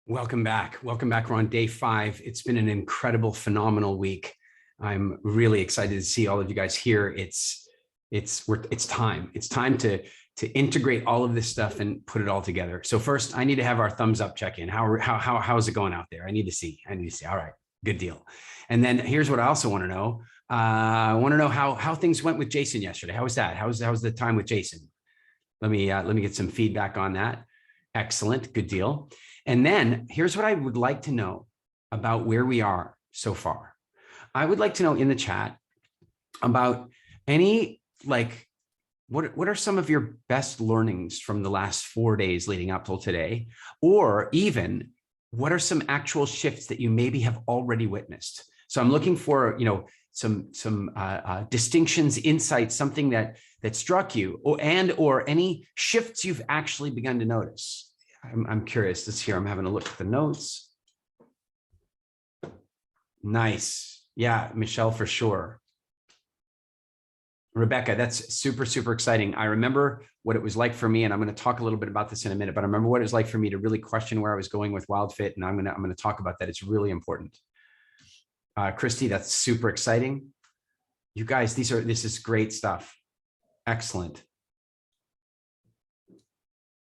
Welcome back. Welcome back. We're on day 5. It's been an incredible, phenomenal week. I'm really excited to see all of you guys here. It's time. It's time to integrate all of this stuff and put it all together. So first, I need to have our thumbs up check in. How is it going out there? I need to see. All right, good deal. And then here's what I also want to know. I want to know how things went with Jason yesterday. How was that? How was the time with Jason? Let me get some feedback on that. Excellent. Good deal. And then here's what I would like to know about where we are so far. I would like to know in the chat about any, what are some of your best learnings from the last 4 days leading up till today? Or even what are some actual shifts that you maybe have already witnessed? So I'm looking for, some distinctions, insights, something that struck you, or any shifts you've actually begun to notice. I'm curious. This here, I'm having a look at the notes. Nice. Yeah, Michelle, for sure. Rebecca, that's super, super exciting. I remember what it was like for me, and I'm going to talk a little bit about this in a minute, but I remember what it was like for me to really question where I was going with WildFit, and I'm going to talk about that. It's really important. Christy, that's super exciting. You guys, this is great stuff. Excellent.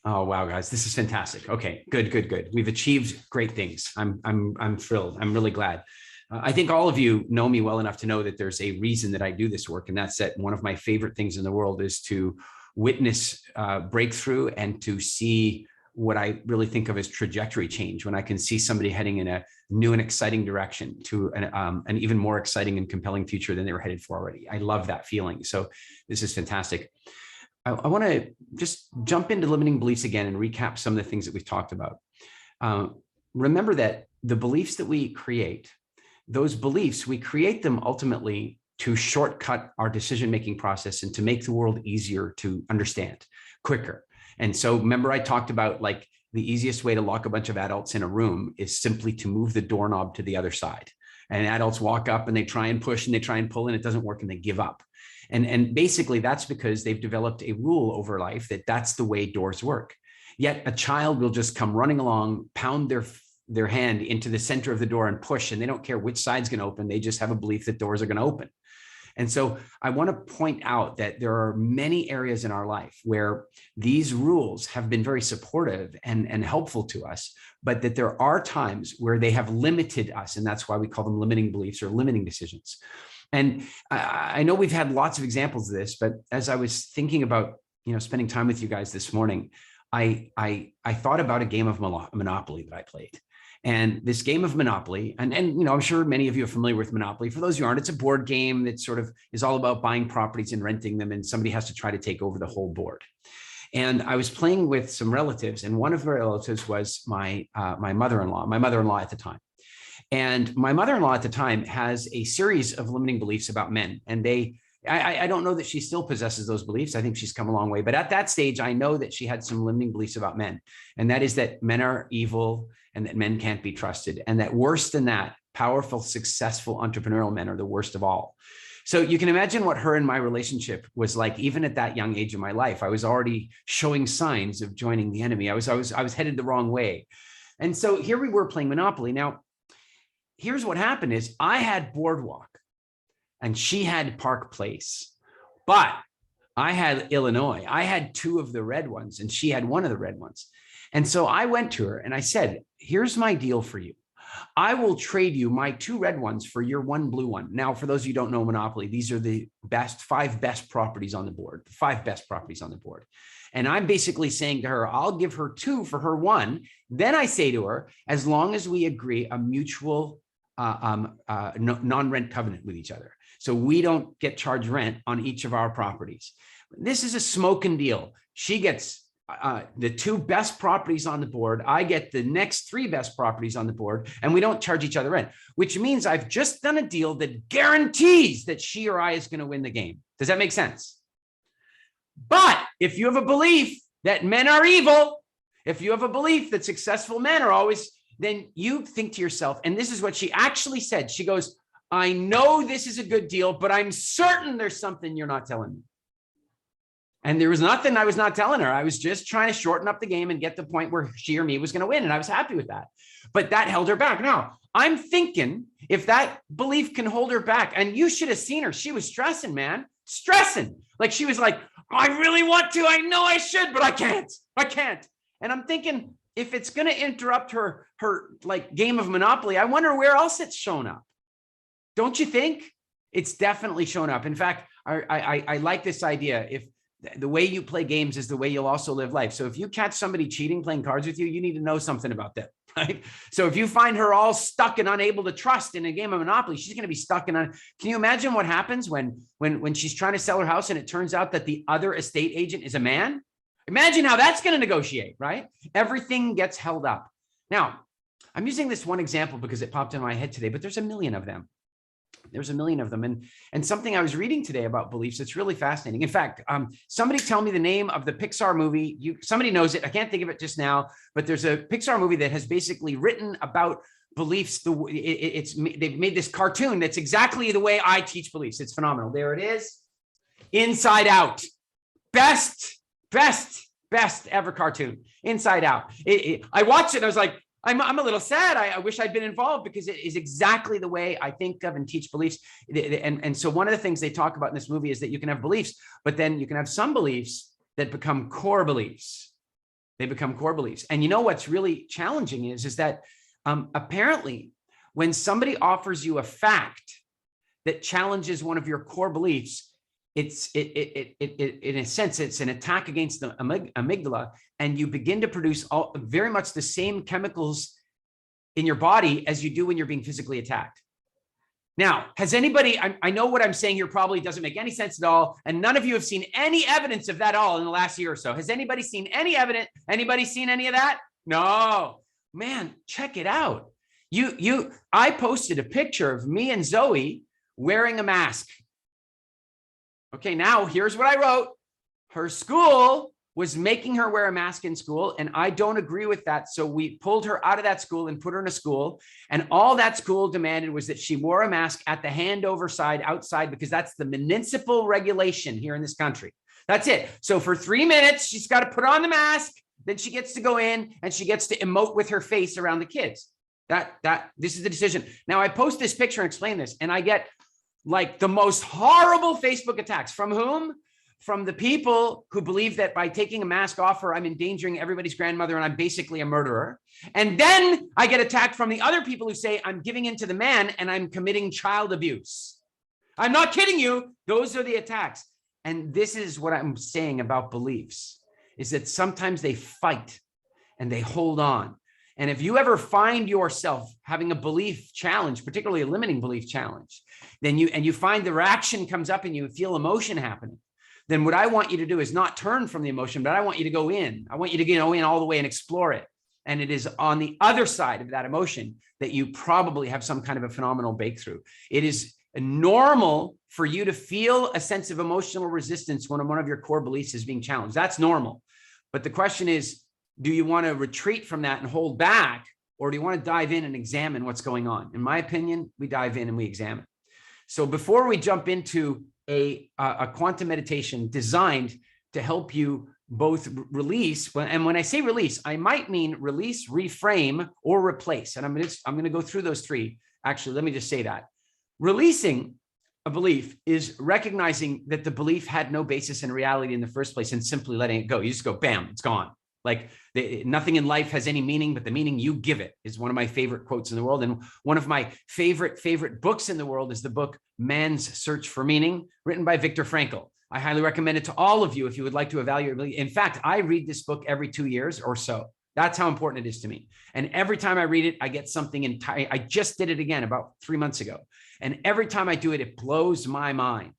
Oh, wow, guys, this is fantastic. Okay, good. We've achieved great things. I'm thrilled. I'm really glad. I think all of you know me well enough to know that there's a reason that I do this work, and that's that one of my favorite things in the world is to witness breakthrough and to see what I really think of as trajectory change, when I can see somebody heading in a new and exciting direction to an even more exciting and compelling future than they were headed for already. I love that feeling. So this is fantastic. I want to just jump into limiting beliefs again and recap some of the things that we've talked about. Remember that the beliefs that we create, those beliefs, we create them ultimately to shortcut our decision-making process and to make the world easier to understand, quicker. And so remember, I talked about like the easiest way to lock a bunch of adults in a room is simply to move the doorknob to the other side. And adults walk up and they try and push and they try and pull and it doesn't work and they give up. And basically that's because they've developed a rule over life that that's the way doors work. Yet a child will just come running along, pound their hand into the center of the door and push, and they don't care which side's going to open. They just have a belief that doors are going to open. And so I want to point out that there are many areas in our life where these rules have been very supportive and helpful to us, but that there are times where they have limited us. And that's why we call them limiting beliefs or limiting decisions. And I know we've had lots of examples of this, but as I was thinking about, spending time with you guys this morning, I thought about a game of Monopoly that I played. And this game of Monopoly, and I'm sure many of you are familiar with Monopoly. For those who aren't, it's a board game that sort of is all about buying properties and renting them, and somebody has to try to take over the whole board. And I was playing with some relatives, and one of the relatives was my mother-in-law at the time. And my mother-in-law at the time has a series of limiting beliefs about men, and I don't know that she still possesses those beliefs. I think she's come a long way. But at that stage, I know that she had some limiting beliefs about men. And that is that men are evil and that men can't be trusted. And that worse than that, powerful, successful entrepreneurial men are the worst of all. So you can imagine what her and my relationship was like. Even at that young age of my life, I was already showing signs of joining the enemy. I was headed the wrong way. And so here we were playing Monopoly. Now, here's what happened is I had Boardwalk and she had Park Place, but I had Illinois. I had two of the red ones and she had one of the red ones. And so I went to her and I said, here's my deal for you. I will trade you my two red ones for your one blue one. Now, for those of you who don't know Monopoly, these are the five best properties on the board, the 5 best properties on the board. And I'm basically saying to her, I'll give her 2 for her 1. Then I say to her, as long as we agree a mutual non-rent covenant with each other. So we don't get charged rent on each of our properties. This is a smoking deal. She gets the 2 best properties on the board. I get the next 3 best properties on the board, and we don't charge each other rent, which means I've just done a deal that guarantees that she or I is going to win the game. Does that make sense? But if you have a belief that men are evil, if you have a belief that successful men are always, then you think to yourself, and this is what she actually said. She goes, I know this is a good deal, but I'm certain there's something you're not telling me. And there was nothing I was not telling her. I was just trying to shorten up the game and get the point where she or me was going to win. And I was happy with that. But that held her back. Now, I'm thinking if that belief can hold her back, and you should have seen her. She was stressing, man, stressing. Like she was like, I really want to. I know I should, but I can't. I can't. And I'm thinking, if it's going to interrupt her like game of Monopoly, I wonder where else it's shown up. Don't you think? It's definitely shown up. In fact, I like this idea. If the way you play games is the way you'll also live life. So if you catch somebody cheating, playing cards with you, you need to know something about them, right? So if you find her all stuck and unable to trust in a game of Monopoly, she's going to be stuck in. Can you imagine what happens when she's trying to sell her house and it turns out that the other estate agent is a man? Imagine how that's going to negotiate, right? Everything gets held up. Now, I'm using this one example because it popped in my head today, but there's a million of them. There's a million of them. And something I was reading today about beliefs, it's really fascinating. In fact, somebody tell me the name of the Pixar movie. Somebody knows it. I can't think of it just now, but there's a Pixar movie that has basically written about beliefs. They've made this cartoon that's exactly the way I teach beliefs. It's phenomenal. There it is. Inside Out. Best ever cartoon. Inside Out. I watched it and I was like, I'm a little sad. I wish I'd been involved because it is exactly the way I think of and teach beliefs. And so one of the things they talk about in this movie is that you can have beliefs, but then you can have some beliefs that become core beliefs. They become core beliefs. And you know what's really challenging is that apparently when somebody offers you a fact that challenges one of your core beliefs, in a sense, it's an attack against the amygdala, and you begin to produce very much the same chemicals in your body as you do when you're being physically attacked. Now, has anybody, I know what I'm saying here probably doesn't make any sense at all, and none of you have seen any evidence of that at all in the last year or so. Has anybody seen any evidence? Anybody seen any of that? No. Man, check it out. I posted a picture of me and Zoe wearing a mask. Okay, now here's what I wrote. Her school was making her wear a mask in school, and I don't agree with that. So we pulled her out of that school and put her in a school. And all that school demanded was that she wore a mask at the handover side outside, because that's the municipal regulation here in this country. That's it. So for 3 minutes, she's got to put on the mask. Then she gets to go in and she gets to emote with her face around the kids. This is the decision. Now I post this picture and explain this, and I get like the most horrible Facebook attacks. From whom? From the people who believe that by taking a mask off her, I'm endangering everybody's grandmother and I'm basically a murderer. And then I get attacked from the other people who say I'm giving in to the man and I'm committing child abuse. I'm not kidding you. Those are the attacks. And this is what I'm saying about beliefs, is that sometimes they fight and they hold on. And if you ever find yourself having a belief challenge, particularly a limiting belief challenge, then you find the reaction comes up and you feel emotion happening, then what I want you to do is not turn from the emotion, but I want you to go in. I want you to go in all the way and explore it. And it is on the other side of that emotion that you probably have some kind of a phenomenal breakthrough. It is normal for you to feel a sense of emotional resistance when one of your core beliefs is being challenged. That's normal. But the question is, do you want to retreat from that and hold back, or do you want to dive in and examine what's going on? In my opinion, we dive in and we examine. So before we jump into a quantum meditation designed to help you both release, and when I say release, I might mean release, reframe, or replace. And I'm going to go through those three. Actually, let me just say that. Releasing a belief is recognizing that the belief had no basis in reality in the first place and simply letting it go. You just go, bam, it's gone. Like nothing in life has any meaning, but the meaning you give it is one of my favorite quotes in the world. And one of my favorite books in the world is the book Man's Search for Meaning, written by Viktor Frankl. I highly recommend it to all of you if you would like to evaluate. In fact, I read this book every 2 years or so. That's how important it is to me. And every time I read it, I get something entire. I just did it again about 3 months ago. And every time I do it, it blows my mind.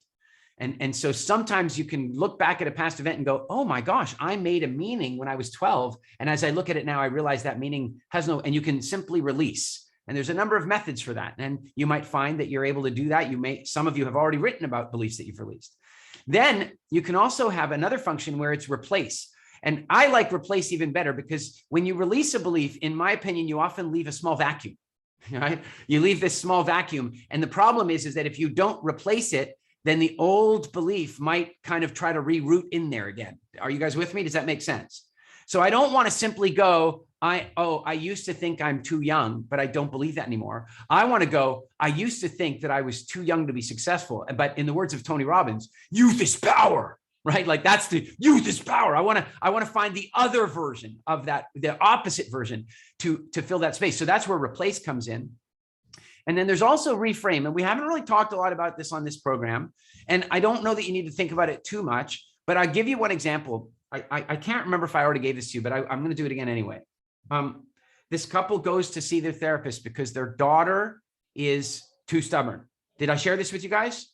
And so sometimes you can look back at a past event and go, oh my gosh, I made a meaning when I was 12. And as I look at it now, I realize that meaning has no, and you can simply release. And there's a number of methods for that. And you might find that you're able to do that. Some of you have already written about beliefs that you've released. Then you can also have another function where it's replace. And I like replace even better, because when you release a belief, in my opinion, you often leave a small vacuum, right? You leave this small vacuum. And the problem is that if you don't replace it, then the old belief might kind of try to reroute in there again. Are you guys with me? Does that make sense? So I don't want to simply go, I used to think I'm too young, but I don't believe that anymore. I want to go, I used to think that I was too young to be successful. But in the words of Tony Robbins, youth is power, right? Like that's the youth is power. I want to find the other version of that, the opposite version to fill that space. So that's where replace comes in. And then there's also reframe. And we haven't really talked a lot about this on this program. And I don't know that you need to think about it too much, but I'll give you one example. I can't remember if I already gave this to you, but I'm going to do it again anyway. This couple goes to see their therapist because their daughter is too stubborn. Did I share this with you guys?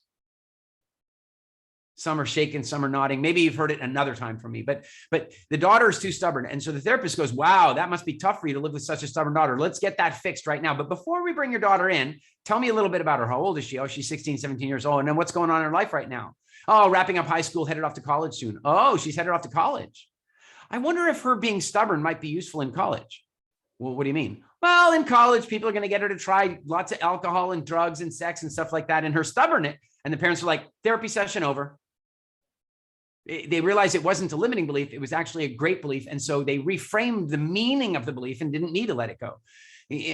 Some are shaking, some are nodding. Maybe you've heard it another time from me, but the daughter is too stubborn. And so the therapist goes, wow, that must be tough for you to live with such a stubborn daughter. Let's get that fixed right now. But before we bring your daughter in, tell me a little bit about her. How old is she? Oh, she's 16, 17 years old. And then what's going on in her life right now? Oh, wrapping up high school, headed off to college soon. Oh, she's headed off to college. I wonder if her being stubborn might be useful in college. Well, what do you mean? Well, in college, people are going to get her to try lots of alcohol and drugs and sex and stuff like that. And her stubbornness, and the parents are like, therapy session over. They realized it wasn't a limiting belief. It was actually a great belief. And so they reframed the meaning of the belief and didn't need to let it go.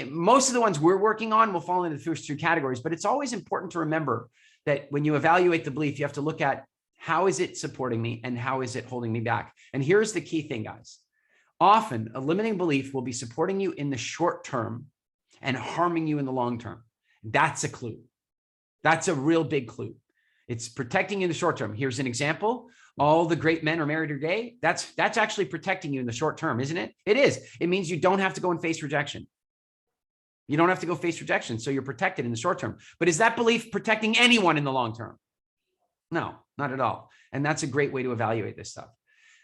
Most of the ones we're working on will fall into the first two categories, but it's always important to remember that when you evaluate the belief, you have to look at how is it supporting me and how is it holding me back? And here's the key thing, guys. Often a limiting belief will be supporting you in the short term and harming you in the long term. That's a clue. That's a real big clue. It's protecting you in the short term. Here's an example. All the great men are married or gay. That's actually protecting you in the short term, isn't it? It is. It means you don't have to go and face rejection. You don't have to go face rejection. So you're protected in the short term. But is that belief protecting anyone in the long term? No, not at all. And that's a great way to evaluate this stuff.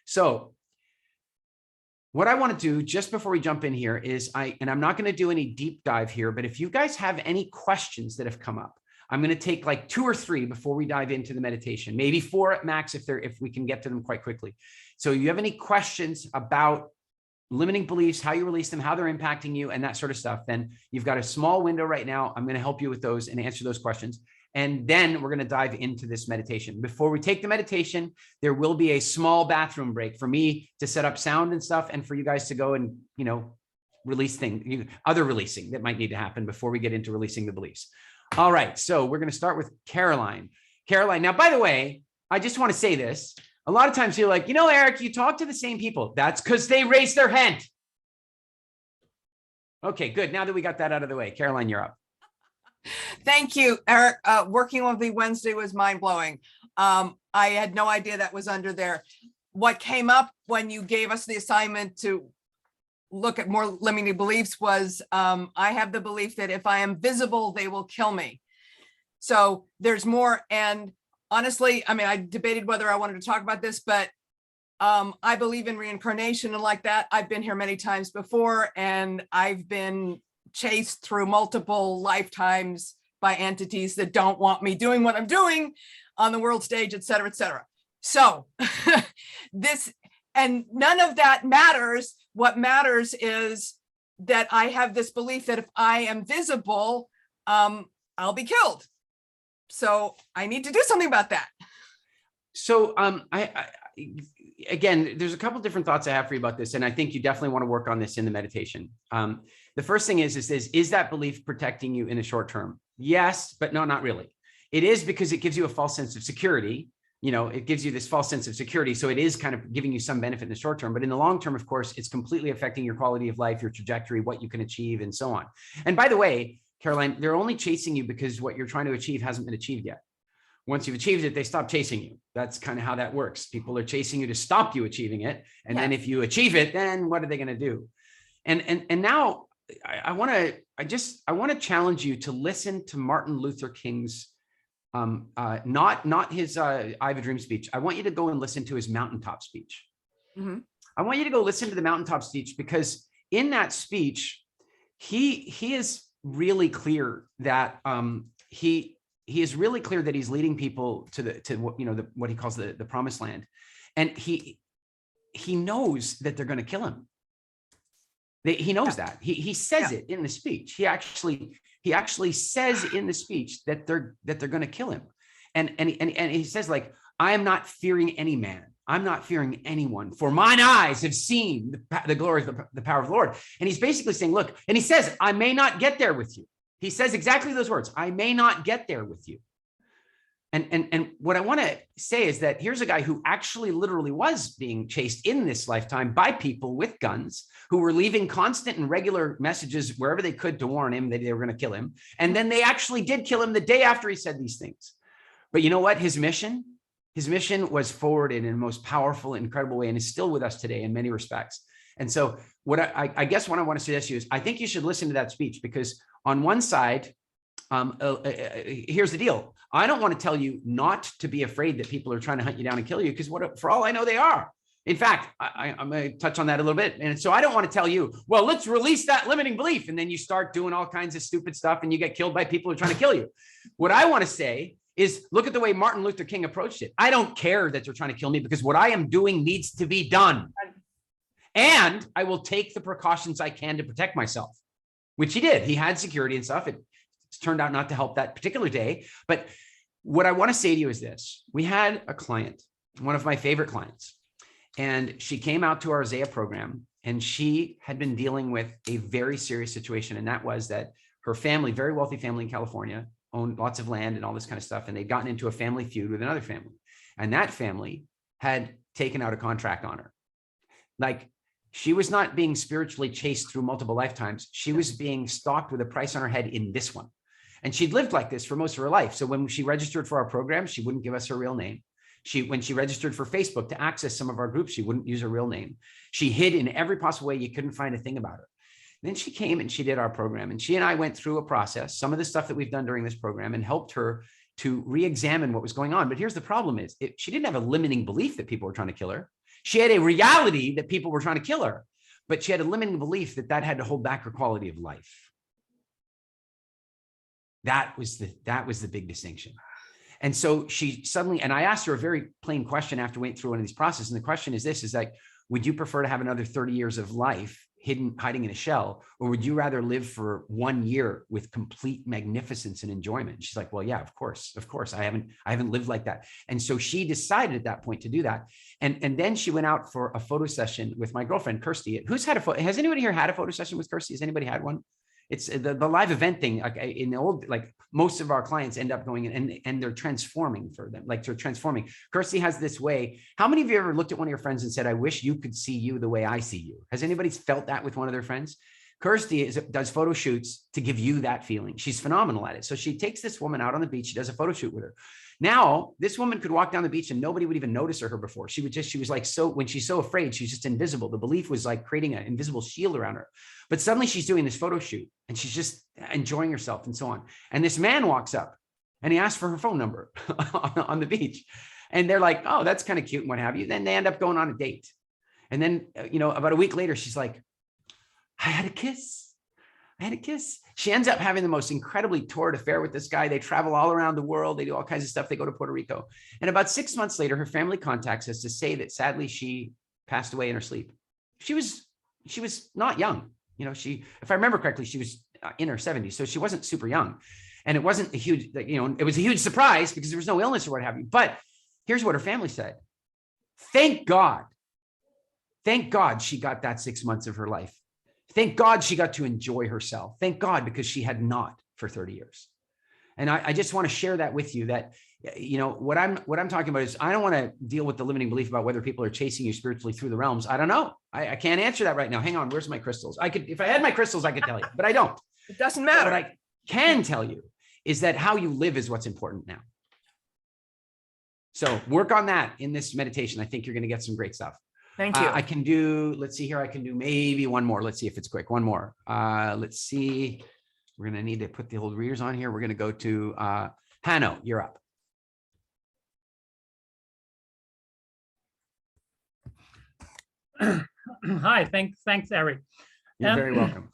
So what I want to do just before we jump in here is and I'm not going to do any deep dive here, but if you guys have any questions that have come up, I'm going to take like 2 or 3 before we dive into the meditation, maybe 4 at max if we can get to them quite quickly. So you have any questions about limiting beliefs, how you release them, how they're impacting you, and that sort of stuff, then you've got a small window right now. I'm going to help you with those and answer those questions. And then we're going to dive into this meditation. Before we take the meditation, there will be a small bathroom break for me to set up sound and stuff, and for you guys to go and, release things, other releasing that might need to happen before we get into releasing the beliefs. All right, so we're going to start with Caroline. Caroline, now, by the way, I just want to say this. A lot of times you're like, Eric, you talk to the same people. That's because they raised their hand. Okay, good. Now that we got that out of the way, Caroline, you're up. Thank you, Eric. Working on the Wednesday was mind-blowing. I had no idea that was under there. What came up when you gave us the assignment to look at more limiting beliefs was, I have the belief that if I am visible, they will kill me. So there's more. And honestly, I mean, I debated whether I wanted to talk about this, but I believe in reincarnation and like that. I've been here many times before, and I've been chased through multiple lifetimes by entities that don't want me doing what I'm doing on the world stage, et cetera, et cetera. So and none of that matters. What matters is that I have this belief that if I am visible, I'll be killed. So I need to do something about that. So again, there's a couple different thoughts I have for you about this, and I think you definitely want to work on this in the meditation. The first thing is that belief protecting you in the short term? Yes, but no, not really. It is, because it gives you a false sense of security. It gives you this false sense of security. So it is kind of giving you some benefit in the short term, but in the long term, of course, it's completely affecting your quality of life, your trajectory, what you can achieve, and so on. And by the way, Caroline, they're only chasing you because what you're trying to achieve hasn't been achieved yet. Once you've achieved it, they stop chasing you. That's kind of how that works. People are chasing you to stop you achieving it. And then if you achieve it, then what are they going to do? And now I want to challenge you to listen to Martin Luther King's not his I Have a Dream speech. I want you to go and listen to his mountaintop speech. Mm-hmm. I want you to go listen to the mountaintop speech, because in that speech, he is really clear that he is really clear that he's leading people to what he calls the promised land, and he knows that they're going to kill him. He knows that. He says it in the speech. He actually says in the speech that they're going to kill him, and he says, like, I am not fearing any man. I'm not fearing anyone, for mine eyes have seen the glory of the power of the Lord. And he's basically saying, look, and he says, I may not get there with you. He says exactly those words. I may not get there with you. And what I want to say is that here's a guy who actually literally was being chased in this lifetime by people with guns, who were leaving constant and regular messages wherever they could to warn him that they were going to kill him. And then they actually did kill him the day after he said these things. But you know what? His mission was forwarded in the most powerful, incredible way, and is still with us today in many respects. And so what I guess what I want to suggest to you is, I think you should listen to that speech, because on one side, here's the deal. I don't want to tell you not to be afraid that people are trying to hunt you down and kill you, because for all I know, they are. In fact, I'm going to touch on that a little bit. And so I don't want to tell you, well, let's release that limiting belief. And then you start doing all kinds of stupid stuff and you get killed by people who are trying to kill you. What I want to say is, look at the way Martin Luther King approached it. I don't care that they're trying to kill me, because what I am doing needs to be done. And I will take the precautions I can to protect myself, which he did. He had security and stuff. It's turned out not to help that particular day. But what I want to say to you is this. We had a client, one of my favorite clients, and she came out to our Zaya program, and she had been dealing with a very serious situation. And that was that her family, very wealthy family in California, owned lots of land and all this kind of stuff. And they'd gotten into a family feud with another family. And that family had taken out a contract on her. Like, she was not being spiritually chased through multiple lifetimes. She was being stalked with a price on her head in this one. And she'd lived like this for most of her life. So when she registered for our program, she wouldn't give us her real name. When she registered for Facebook to access some of our groups, she wouldn't use her real name. She hid in every possible way. You couldn't find a thing about her. Then she came and she did our program. And she and I went through a process, some of the stuff that we've done during this program, and helped her to re-examine what was going on. But here's the problem is, she didn't have a limiting belief that people were trying to kill her. She had a reality that people were trying to kill her, but she had a limiting belief that had to hold back her quality of life. That was the big distinction. And so she suddenly, and I asked her a very plain question after we went through one of these processes. And the question is this, is like, would you prefer to have another 30 years of life hiding in a shell, or would you rather live for 1 year with complete magnificence and enjoyment? She's like, well, yeah, of course. I haven't lived like that. And so she decided at that point to do that. And then she went out for a photo session with my girlfriend, Kirsty, who's had has anybody here had a photo session with Kirsty? Has anybody had one? It's the live event thing. Like in the old, like most of our clients end up going and they're transforming for them. Like they're transforming. Kirsty has this way. How many of you ever looked at one of your friends and said, I wish you could see you the way I see you? Has anybody felt that with one of their friends? Kirsty does photo shoots to give you that feeling. She's phenomenal at it. So she takes this woman out on the beach. She does a photo shoot with her. Now, this woman could walk down the beach and nobody would even notice her before. She was like, so when she's so afraid, she's just invisible. The belief was like creating an invisible shield around her. But suddenly she's doing this photo shoot and she's just enjoying herself and so on. And this man walks up and he asks for her phone number on the beach. And they're like, oh, that's kind of cute and what have you. Then they end up going on a date. And then, about a week later, she's like, I had a kiss. She ends up having the most incredibly torrid affair with this guy. They travel all around the world. They do all kinds of stuff. They go to Puerto Rico. And about 6 months later, her family contacts us to say that sadly, she passed away in her sleep. She was not young. If I remember correctly, she was in her 70s. So she wasn't super young. And it wasn't a huge, it was a huge surprise because there was no illness or what have you. But here's what her family said. Thank God she got that 6 months of her life. Thank God she got to enjoy herself. Thank God, because she had not for 30 years. And I just want to share that with you that, what I'm talking about is I don't want to deal with the limiting belief about whether people are chasing you spiritually through the realms. I don't know. I can't answer that right now. Hang on. Where's my crystals? If I had my crystals, I could tell you, but I don't. It doesn't matter. What I can tell you is that how you live is what's important now. So work on that in this meditation. I think you're going to get some great stuff. Thank you. I can do, let's see here. I can do maybe one more. Let's see if it's quick. One more. Let's see. We're going to need to put the old readers on here. We're going to go to Hanno. You're up. Hi, thanks, Eric. You're very welcome.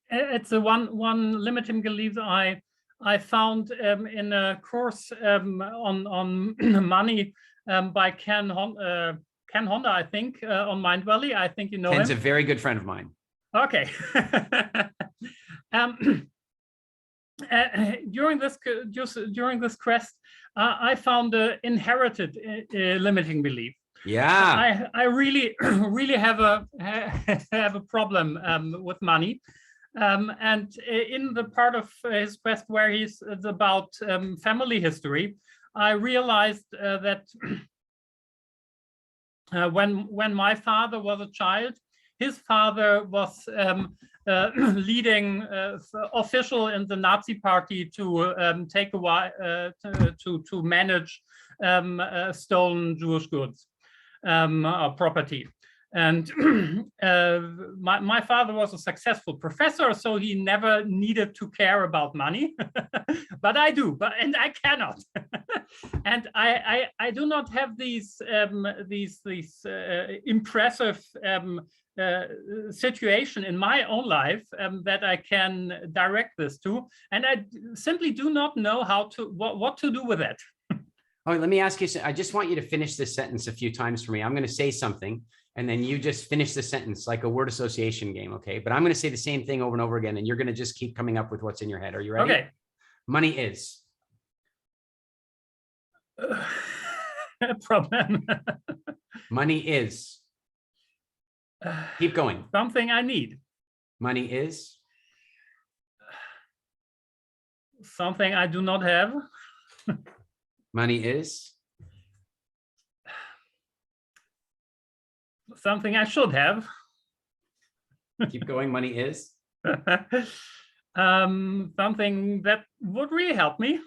It's a one limiting belief I found in a course on money by Ken Honda, I think, on Mindvalley. I think you know Ken's him. a very good friend of mine. Okay. During this quest, I found an inherited limiting belief. Yeah. I really have a problem with money. And in the part of his quest where it's about family history, I realized that when my father was a child, his father was leading official in the Nazi party to take a while to manage stolen Jewish goods property. And my father was a successful professor, so he never needed to care about money. But I do, and I cannot. And I do not have these impressive situation in my own life that I can direct this to, and I simply do not know what to do with it. Oh, let me ask you. I just want you to finish this sentence a few times for me. I'm going to say something, and then you just finish the sentence like a word association game, okay? But I'm going to say the same thing over and over again, and you're going to just keep coming up with what's in your head. Are you ready? Okay. Money is. A problem. Money is. Keep going. Something I need. Money is. Something I do not have. Money is. Something I should have. Keep going. Money is. Something that would really help me.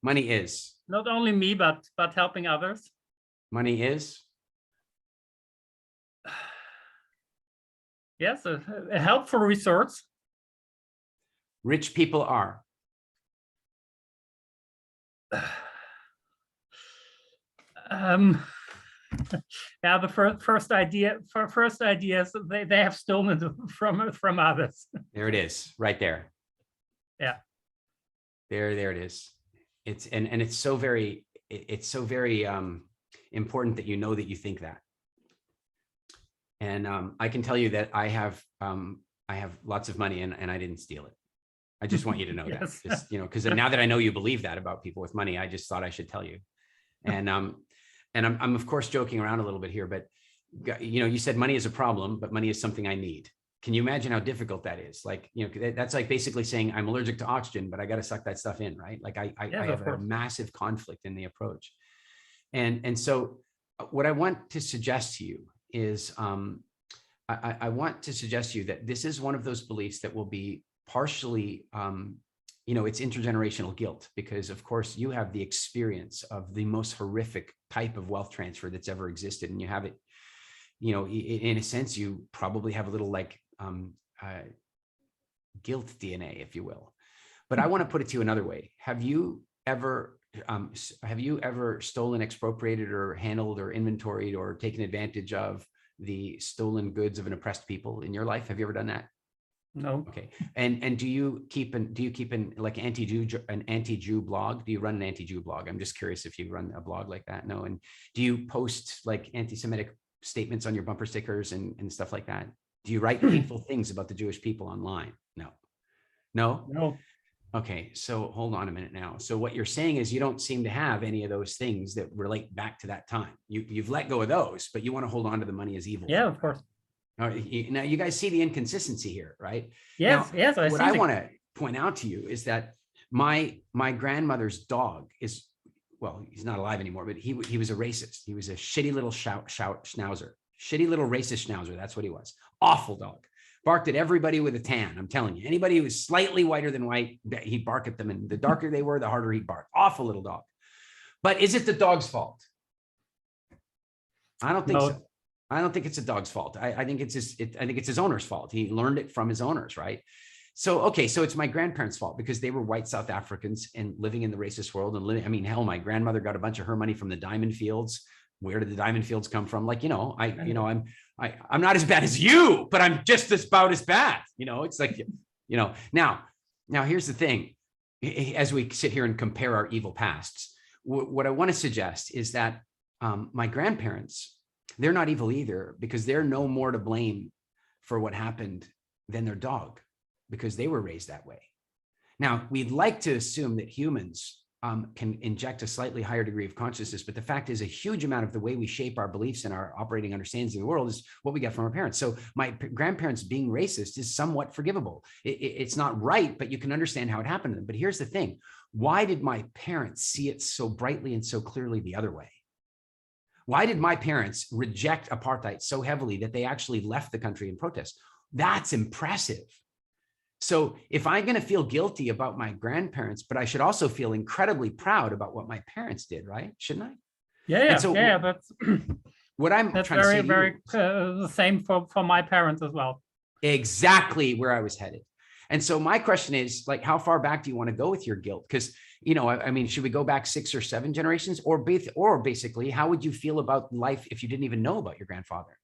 Money is. Not only me, but helping others. Money is. Yes, a helpful resource. Rich people are. Yeah, the first ideas they have stolen it from others. There it is, right there. Yeah. There it is. It's and it's so very important that you know that you think that. And I can tell you that I have lots of money and I didn't steal it. I just want you to know Yes. that, just, because now that I know you believe that about people with money, I just thought I should tell you. And I'm of course joking around a little bit here, but you said money is a problem, but money is something I need. Can you imagine how difficult that is? Like, that's like basically saying I'm allergic to oxygen, but I got to suck that stuff in, right? Like I Yes, have of a course. massive conflict in the approach. And so what I want to suggest to you is, I want to suggest to you that this is one of those beliefs that will be partially, it's intergenerational guilt, because of course you have the experience of the most horrific type of wealth transfer that's ever existed. And you have it, in a sense, you probably have a little like guilt DNA, if you will. But I want to put it to you another way. Have you ever stolen, expropriated, or handled, or inventoried, or taken advantage of the stolen goods of an oppressed people in your life? Have you ever done that? No. Okay. And do you keep an like an anti-Jew blog? Do you run an anti-Jew blog? I'm just curious if you run a blog like that. No. And do you post like anti-Semitic statements on your bumper stickers and stuff like that? Do you write hateful things about the Jewish people online? No. No. Okay, so hold on a minute now. So what you're saying is you don't seem to have any of those things that relate back to that time. You've let go of those, but you want to hold on to the money as evil. Yeah, of course. Now you guys see the inconsistency here, right? Yes, Now, yes. what I want to point out to you is that my grandmother's dog is, well, he's not alive anymore, but he was a racist. He was a shitty little schnauzer, shitty little racist schnauzer. That's what he was. Awful dog. Barked at everybody with a tan. I'm telling you, anybody who was slightly whiter than white, he'd bark at them. And the darker they were, the harder he'd bark. Awful little dog. But is it the dog's fault? I don't think so. I don't think it's a dog's fault. I think it's his owner's fault. He learned it from his owners, right? So, okay, so it's my grandparents' fault because they were white South Africans and living in the racist world and living. I mean, hell, my grandmother got a bunch of her money from the diamond fields. Where did the diamond fields come from? Like, I'm not as bad as you, but I'm just about as bad. It's like, now here's the thing. As we sit here and compare our evil pasts, what I want to suggest is that my grandparents, they're not evil either, because they're no more to blame for what happened than their dog, because they were raised that way. Now, we'd like to assume that humans can inject a slightly higher degree of consciousness, but the fact is a huge amount of the way we shape our beliefs and our operating understandings of the world is what we get from our parents. So my grandparents being racist is somewhat forgivable. It's not right, but you can understand how it happened to them. But here's the thing. Why did my parents see it so brightly and so clearly the other way? Why did my parents reject apartheid so heavily that they actually left the country in protest? That's impressive. So if I'm going to feel guilty about my grandparents, but I should also feel incredibly proud about what my parents did, right? Shouldn't I? Yeah. So That's what I'm that's trying to say very the same for my parents as well. Exactly where I was headed. And so my question is, like, how far back do you want to go with your guilt? Because, I mean, should we go back 6 or 7 generations, or basically, how would you feel about life if you didn't even know about your grandfather?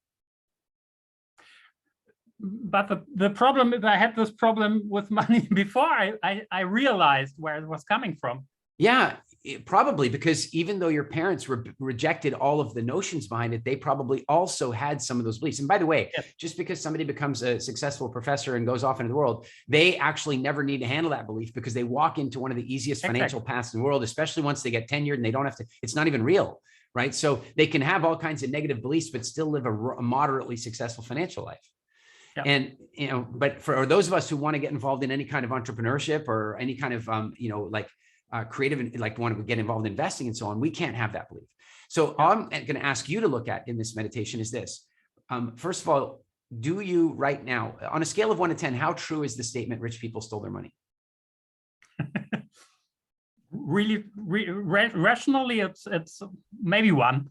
But the problem is I had this problem with money before I realized where it was coming from. Yeah, probably, because even though your parents rejected all of the notions behind it, they probably also had some of those beliefs. And by the way, Yes. Just because somebody becomes a successful professor and goes off into the world, they actually never need to handle that belief, because they walk into one of the easiest financial paths in the world, especially once they get tenured and they don't have to, it's not even real, right? So they can have all kinds of negative beliefs, but still live a moderately successful financial life. Yeah. And, but for those of us who want to get involved in any kind of entrepreneurship or any kind of, creative, like want to get involved in investing and so on, we can't have that belief. So all I'm going to ask you to look at in this meditation is this. First of all, do you right now, on a scale of 1 to 10, how true is the statement rich people stole their money? Really, rationally, it's maybe 1.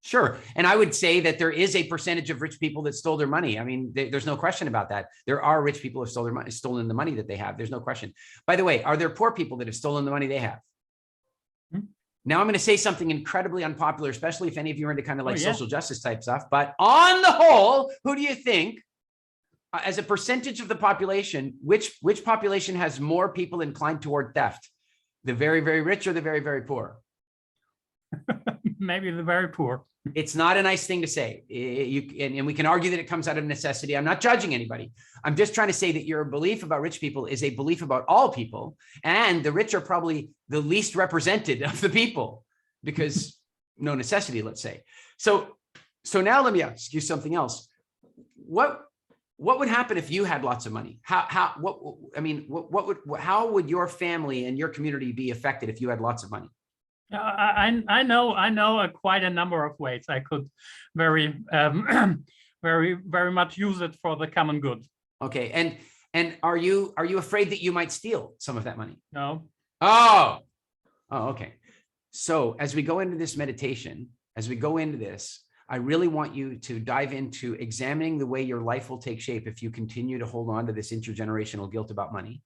Sure. And I would say that there is a percentage of rich people that stole their money. I mean, there's no question about that. There are rich people who have stolen the money that they have. There's no question. By the way, are there poor people that have stolen the money they have? Now I'm going to say something incredibly unpopular, especially if any of you are into kind of like social justice type stuff. But on the whole, who do you think, as a percentage of the population, which population has more people inclined toward theft? The very, very rich or the very, very poor? Maybe the very poor. It's not a nice thing to say. And we can argue that it comes out of necessity. I'm not judging anybody. I'm just trying to say that your belief about rich people is a belief about all people. And the rich are probably the least represented of the people because no necessity, let's say. So now let me ask you something else. What what would happen if you had lots of money? How would your family and your community be affected if you had lots of money? I know quite a number of ways I could very very much use it for the common good. Okay, and are you afraid that you might steal some of that money? No. Oh, okay. So as we go into this meditation, as we go into this, I really want you to dive into examining the way your life will take shape if you continue to hold on to this intergenerational guilt about money,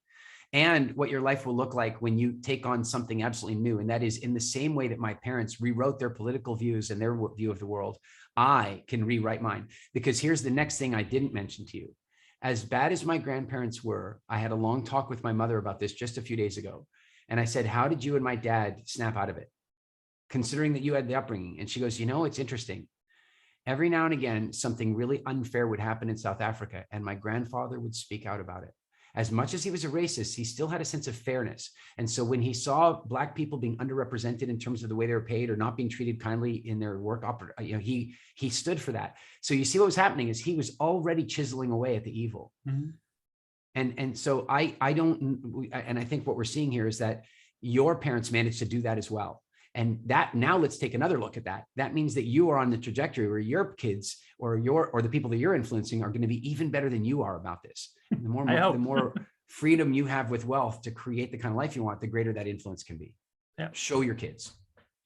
and what your life will look like when you take on something absolutely new. And that is, in the same way that my parents rewrote their political views and their view of the world, I can rewrite mine. Because here's the next thing I didn't mention to you. As bad as my grandparents were, I had a long talk with my mother about this just a few days ago. And I said, how did you and my dad snap out of it, considering that you had the upbringing? And she goes, it's interesting. Every now and again, something really unfair would happen in South Africa, and my grandfather would speak out about it. As much as he was a racist, he still had a sense of fairness. And so when he saw Black people being underrepresented in terms of the way they were paid or not being treated kindly in their work, he stood for that. So you see what was happening is he was already chiseling away at the evil. Mm-hmm. And so I think what we're seeing here is that your parents managed to do that as well. And that, now let's take another look at that. That means that you are on the trajectory where your kids or the people that you're influencing are going to be even better than you are about this. The more freedom you have with wealth to create the kind of life you want, the greater that influence can be. Yeah. Show your kids.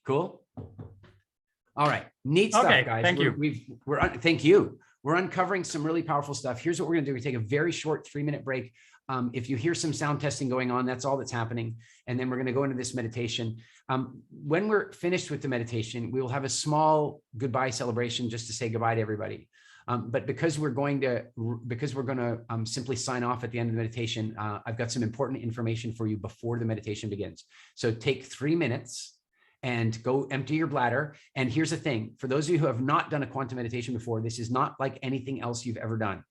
Cool. All right. Neat stuff, guys. Thank you. Thank you. We're uncovering some really powerful stuff. Here's what we're going to do. We take a very short 3-minute break. If you hear some sound testing going on, that's all that's happening. And then we're going to go into this meditation. When we're finished with the meditation, we will have a small goodbye celebration just to say goodbye to everybody. But because we're going to simply sign off at the end of the meditation, I've got some important information for you before the meditation begins. So take 3 minutes and go empty your bladder. And here's the thing, for those of you who have not done a quantum meditation before, this is not like anything else you've ever done.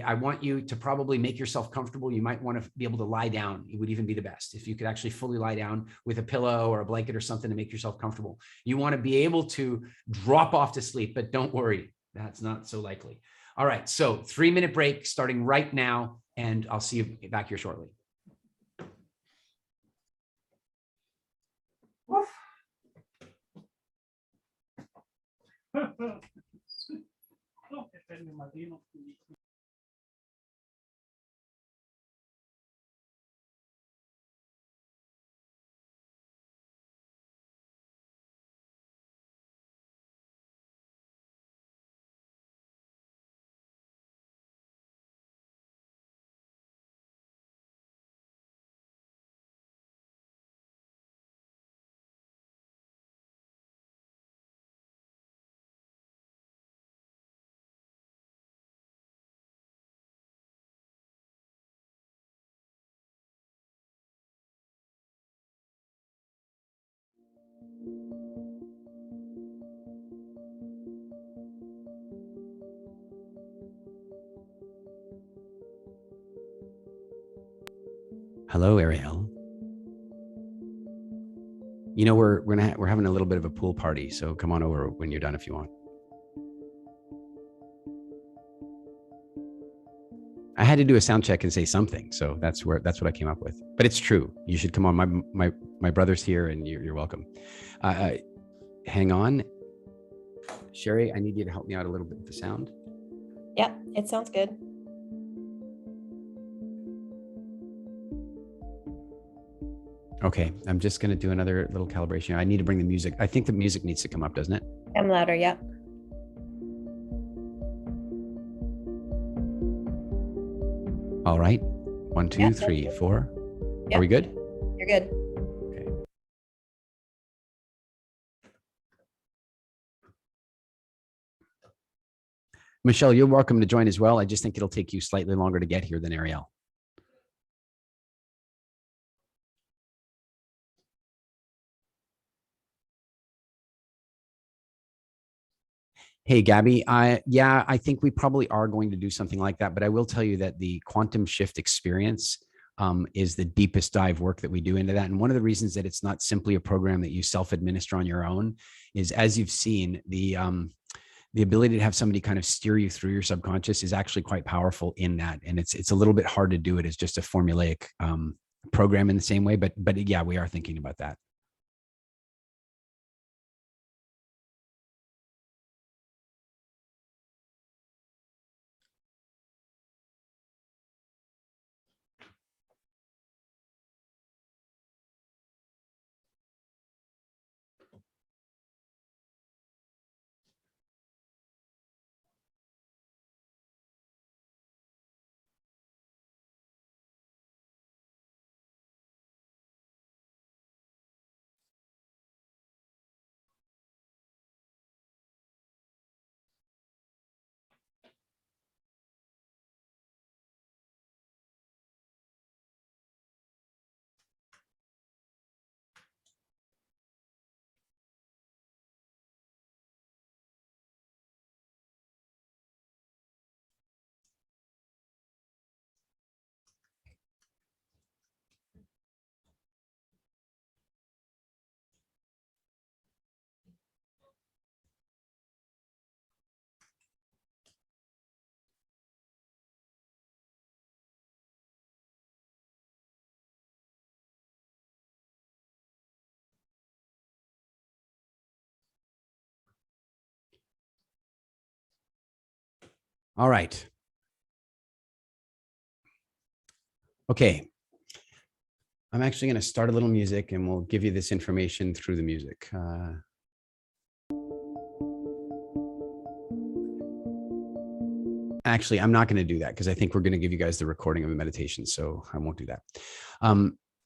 I want you to probably make yourself comfortable. You might want to be able to lie down. It would even be the best if you could actually fully lie down with a pillow or a blanket or something to make yourself comfortable. You want to be able to drop off to sleep, but don't worry, that's not so likely. All right, so 3-minute break starting right now, and I'll see you back here shortly. Hello, Ariel. We're having a little bit of a pool party, so come on over when you're done if you want. I had to do a sound check and say something, so that's what I came up with. But it's true. You should come on. My brother's here, and you're welcome. Hang on, Sherry. I need you to help me out a little bit with the sound. Yeah, it sounds good. Okay, I'm just going to do another little calibration. I need to bring the music. I think the music needs to come up, doesn't it? I'm louder, yeah. All right. 1, 2, 3, 4. Yeah. Are we good? You're good. Okay. Michelle, you're welcome to join as well. I just think it'll take you slightly longer to get here than Ariel. Hey, Gabby, I think we probably are going to do something like that, but I will tell you that the quantum shift experience is the deepest dive work that we do into that. And one of the reasons that it's not simply a program that you self-administer on your own is, as you've seen, the ability to have somebody kind of steer you through your subconscious is actually quite powerful in that. And it's a little bit hard to do it as just a formulaic program in the same way, but yeah, we are thinking about that. All right. Okay. I'm actually going to start a little music and we'll give you this information through the music. Actually, I'm not going to do that because I think we're going to give you guys the recording of the meditation. So I won't do that.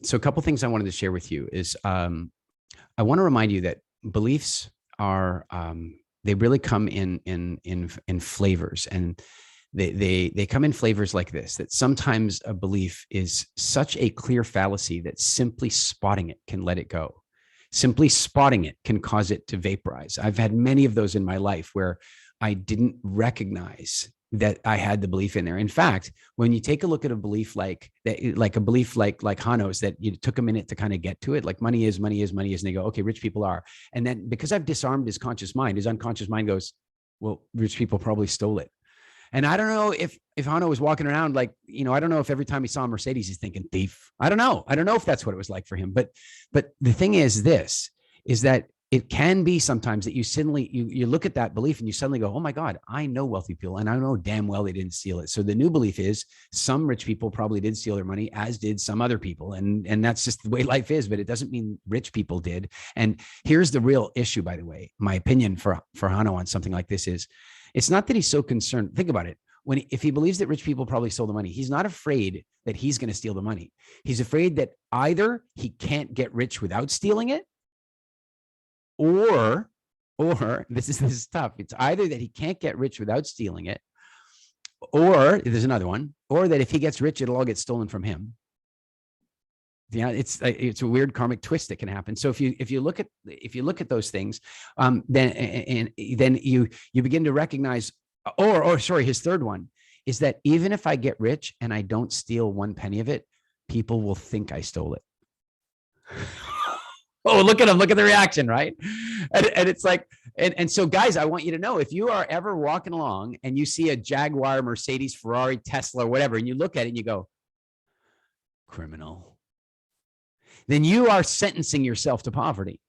So a couple things I wanted to share with you is I want to remind you that beliefs are, they really come in flavors, and they come in flavors like this, that sometimes a belief is such a clear fallacy that simply spotting it can let it go. Simply spotting it can cause it to vaporize. I've had many of those in my life where I didn't recognize that I had the belief in there. In fact, when you take a look at a belief like that, like a belief like Hanno's, that you took a minute to kind of get to it, like money is, money is, money is, and they go, okay, rich people are. And then because I've disarmed his conscious mind, his unconscious mind goes, well, rich people probably stole it. And I don't know if Hanno was walking around like, you know, I don't know if every time he saw a Mercedes, he's thinking thief. I don't know. I don't know if that's what it was like for him. But the thing is this, is that it can be sometimes that you suddenly, you look at that belief and you suddenly go, oh my God, I know wealthy people and I know damn well they didn't steal it. So the new belief is some rich people probably did steal their money, as did some other people. And that's just the way life is, but it doesn't mean rich people did. And here's the real issue, by the way, my opinion for Hanno on something like this is, it's not that he's so concerned. Think about it. If he believes that rich people probably stole the money, he's not afraid that he's going to steal the money. He's afraid that either he can't get rich without stealing it, or this is tough. It's either that he can't get rich without stealing it, or there's another one, or that if he gets rich, it'll all get stolen from him. Yeah, it's a weird karmic twist that can happen. So if you look at those things, then you begin to recognize, or sorry, his third one is that even if I get rich and I don't steal one penny of it, people will think I stole it. Oh, look at him. Look at the reaction, right? And it's like, and so guys, I want you to know, if you are ever walking along and you see a Jaguar, Mercedes, Ferrari, Tesla, or whatever, and you look at it and you go, criminal, then you are sentencing yourself to poverty,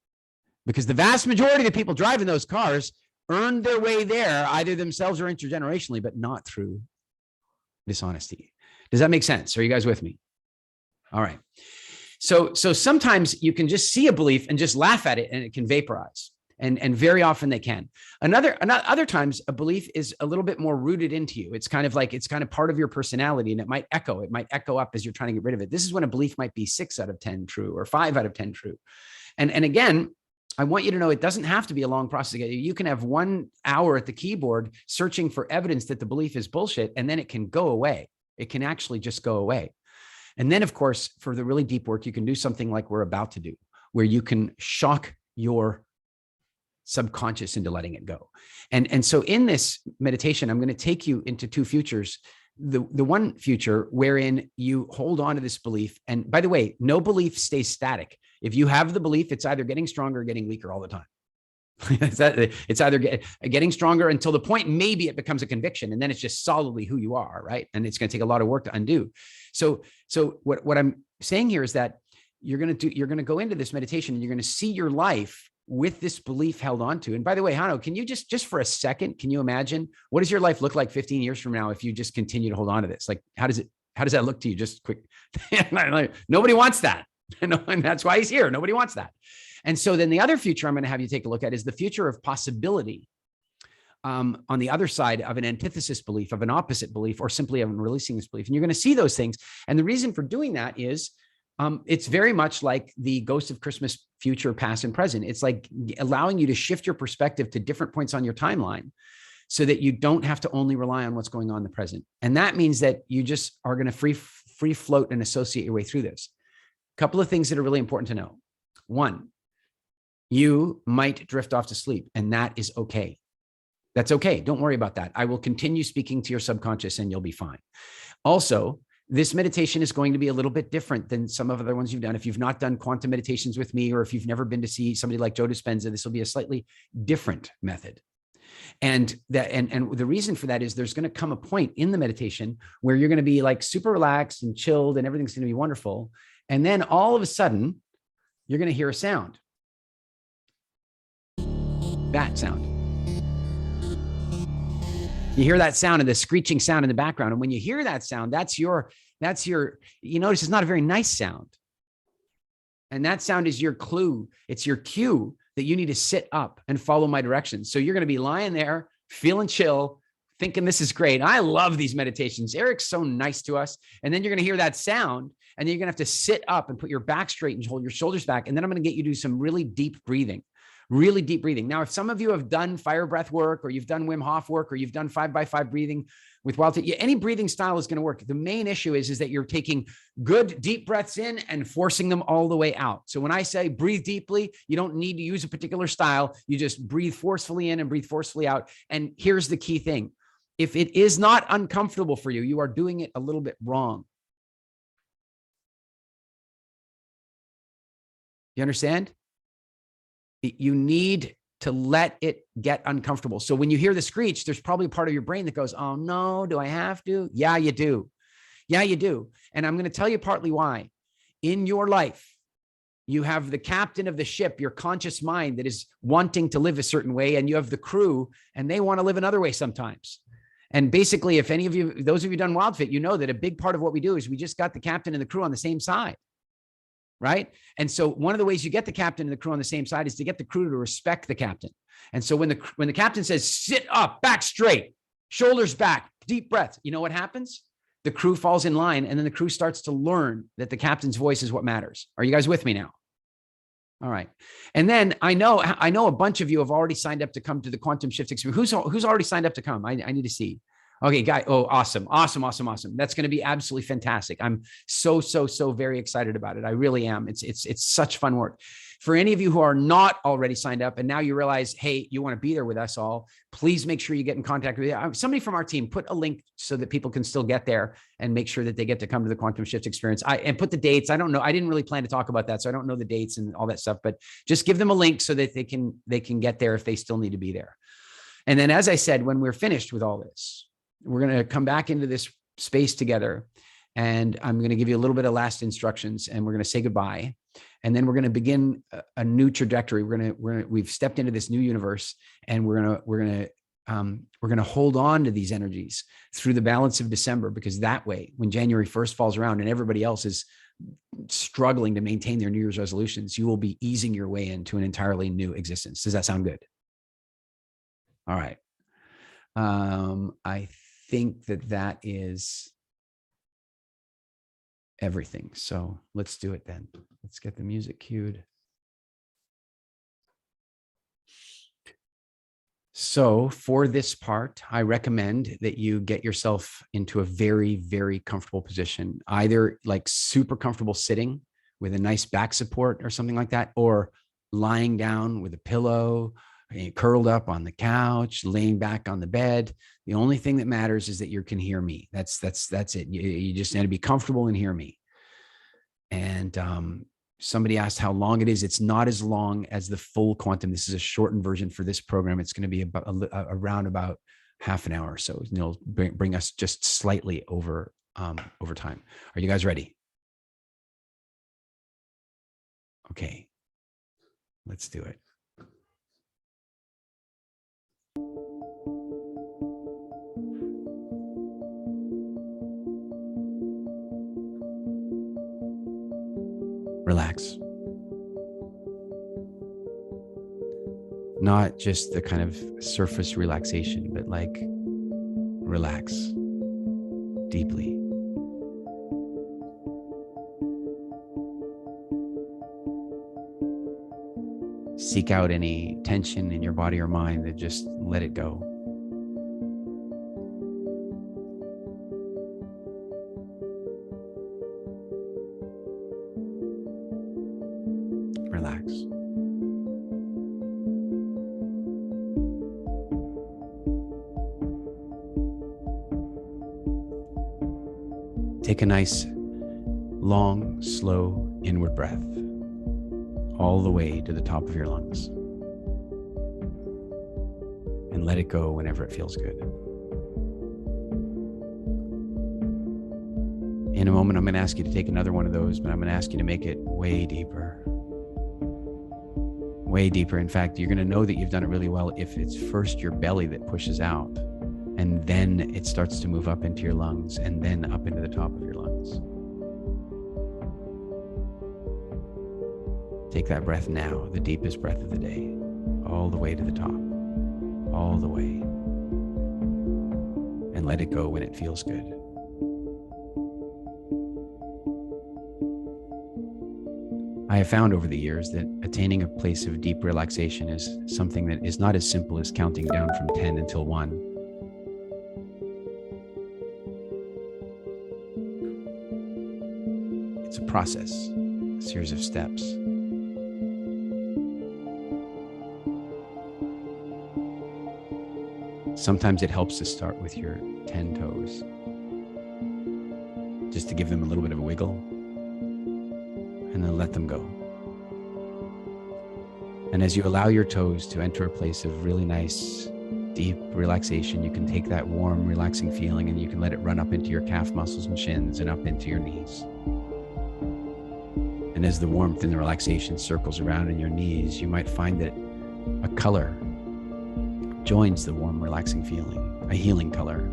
because the vast majority of the people driving those cars earned their way there either themselves or intergenerationally, but not through dishonesty. Does that make sense? Are you guys with me? All right. So sometimes you can just see a belief and just laugh at it and it can vaporize. And very often they can. Other times a belief is a little bit more rooted into you. It's kind of part of your personality, and it might echo up as you're trying to get rid of it. This is when a belief might be 6 out of 10 true or 5 out of 10 true. And again, I want you to know it doesn't have to be a long process. You can have 1 hour at the keyboard searching for evidence that the belief is bullshit, and then it can go away. It can actually just go away. And then, of course, for the really deep work, you can do something like we're about to do, where you can shock your subconscious into letting it go. And so in this meditation, I'm going to take you into 2 futures. The one future wherein you hold on to this belief. And by the way, no belief stays static. If you have the belief, it's either getting stronger or getting weaker all the time. It's either getting stronger until the point maybe it becomes a conviction, and then it's just solidly who you are, right? And it's going to take a lot of work to undo. So what I'm saying here is that you're going to go into this meditation and you're going to see your life with this belief held onto. And by the way, Hanno, can you just for a second, can you imagine what does your life look like 15 years from now if you just continue to hold on to this? Like, how does that look to you? Just quick. Nobody wants that. And that's why he's here. Nobody wants that. And so then the other future I'm going to have you take a look at is the future of possibility. On the other side of an antithesis belief, of an opposite belief, or simply of releasing this belief. And you're going to see those things. And the reason for doing that is it's very much like the Ghost of Christmas Future, Past, and Present. It's like allowing you to shift your perspective to different points on your timeline so that you don't have to only rely on what's going on in the present. And that means that you just are going to free float and associate your way through this. A couple of things that are really important to know. One, you might drift off to sleep, and that is okay. That's okay. Don't worry about that. I will continue speaking to your subconscious and you'll be fine. Also, this meditation is going to be a little bit different than some of the other ones you've done. If you've not done quantum meditations with me, or if you've never been to see somebody like Joe Dispenza, this will be a slightly different method. And the reason for that is there's going to come a point in the meditation where you're going to be like super relaxed and chilled and everything's going to be wonderful. And then all of a sudden, you're going to hear a sound. That sound. You hear that sound and the screeching sound in the background. And when you hear that sound, that's your, you notice it's not a very nice sound. And that sound is your clue. It's your cue that you need to sit up and follow my directions. So you're going to be lying there, feeling chill, thinking this is great. I love these meditations. Eric's so nice to us. And then you're going to hear that sound and then you're going to have to sit up and put your back straight and hold your shoulders back. And then I'm going to get you to do some really deep breathing. Really deep breathing. Now, if some of you have done fire breath work, or you've done Wim Hof work, or you've done 5x5 breathing with wild, any breathing style is going to work. The main issue is that you're taking good deep breaths in and forcing them all the way out. So when I say breathe deeply, you don't need to use a particular style. You just breathe forcefully in and breathe forcefully out. And here's the key thing. If it is not uncomfortable for you, you are doing it a little bit wrong. You understand? You need to let it get uncomfortable. So when you hear the screech, there's probably a part of your brain that goes, oh no, do I have to? Yeah, you do. Yeah, you do. And I'm going to tell you partly why. In your life, you have the captain of the ship, your conscious mind that is wanting to live a certain way, and you have the crew and they want to live another way sometimes. And basically, if any of you, those of you done WildFit, you know that a big part of what we do is we just got the captain and the crew on the same side. Right. And so one of the ways you get the captain and the crew on the same side is to get the crew to respect the captain. And so when the captain says, sit up, back straight, shoulders back, deep breath, you know what happens? The crew falls in line, and then the crew starts to learn that the captain's voice is what matters. Are you guys with me now? All right. And then I know a bunch of you have already signed up to come to the Quantum Shift Experience. Who's already signed up to come? I need to see. Okay, guy. Oh, awesome. That's going to be absolutely fantastic. I'm so very excited about it. I really am. It's such fun work. For any of you who are not already signed up and now you realize, hey, you want to be there with us all, please make sure you get in contact with somebody from our team. Put a link so that people can still get there and make sure that they get to come to the Quantum Shift Experience. And put the dates. I don't know. I didn't really plan to talk about that, so I don't know the dates and all that stuff, but just give them a link so that they can get there if they still need to be there. And then, as I said, when we're finished with all this, we're going to come back into this space together, and I'm going to give you a little bit of last instructions, and we're going to say goodbye. And then we're going to begin a new trajectory. We've stepped into this new universe, and we're going to hold on to these energies through the balance of December, because that way, when January 1st falls around and everybody else is struggling to maintain their New Year's resolutions, you will be easing your way into an entirely new existence. Does that sound good? All right. I think that is everything. So let's do it then. Let's get the music cued. So for this part, I recommend that you get yourself into a very, very comfortable position, either like super comfortable sitting with a nice back support or something like that, or lying down with a pillow, curled up on the couch, laying back on the bed. The only thing that matters is that you can hear me. That's it. You just need to be comfortable and hear me. And Somebody asked how long it is. It's not as long as the full quantum. This is a shortened version for this program. It's going to be around about half an hour or so. It'll bring us just slightly over time. Are you guys ready? Okay, let's do it. Relax. Not just the kind of surface relaxation, but like relax deeply. Seek out any tension in your body or mind and just let it go. Relax. Take a nice, long, slow inward breath all the way to the top of your lungs. And let it go whenever it feels good. In a moment, I'm going to ask you to take another one of those, but I'm going to ask you to make it way deeper. Way deeper. In fact, you're going to know that you've done it really well if it's first your belly that pushes out, and then it starts to move up into your lungs, and then up into the top of your lungs. Take that breath now, the deepest breath of the day, all the way to the top, all the way. And let it go when it feels good. I have found over the years that attaining a place of deep relaxation is something that is not as simple as counting down from 10 until 1. It's a process, a series of steps. Sometimes it helps to start with your 10 toes, just to give them a little bit of a wiggle, and then let them go. And as you allow your toes to enter a place of really nice, deep relaxation, you can take that warm, relaxing feeling and you can let it run up into your calf muscles and shins and up into your knees. And as the warmth and the relaxation circles around in your knees, you might find that a color joins the warm, relaxing feeling, a healing color.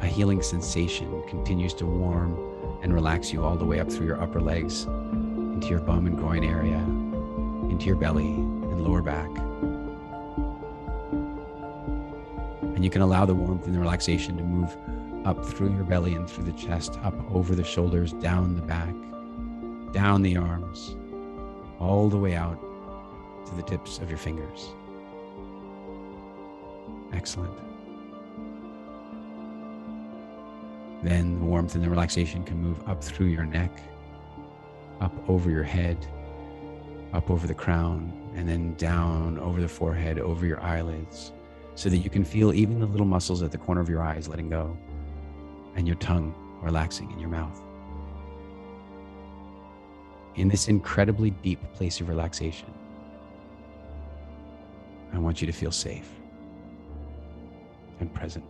A healing sensation continues to warm and relax you all the way up through your upper legs, into your bum and groin area, into your belly and lower back. And you can allow the warmth and the relaxation to move up through your belly and through the chest, up over the shoulders, down the back, down the arms, all the way out to the tips of your fingers. Excellent. Then the warmth and the relaxation can move up through your neck, up over your head, up over the crown, and then down over the forehead, over your eyelids, so that you can feel even the little muscles at the corner of your eyes letting go, and your tongue relaxing in your mouth. In this incredibly deep place of relaxation, I want you to feel safe and present.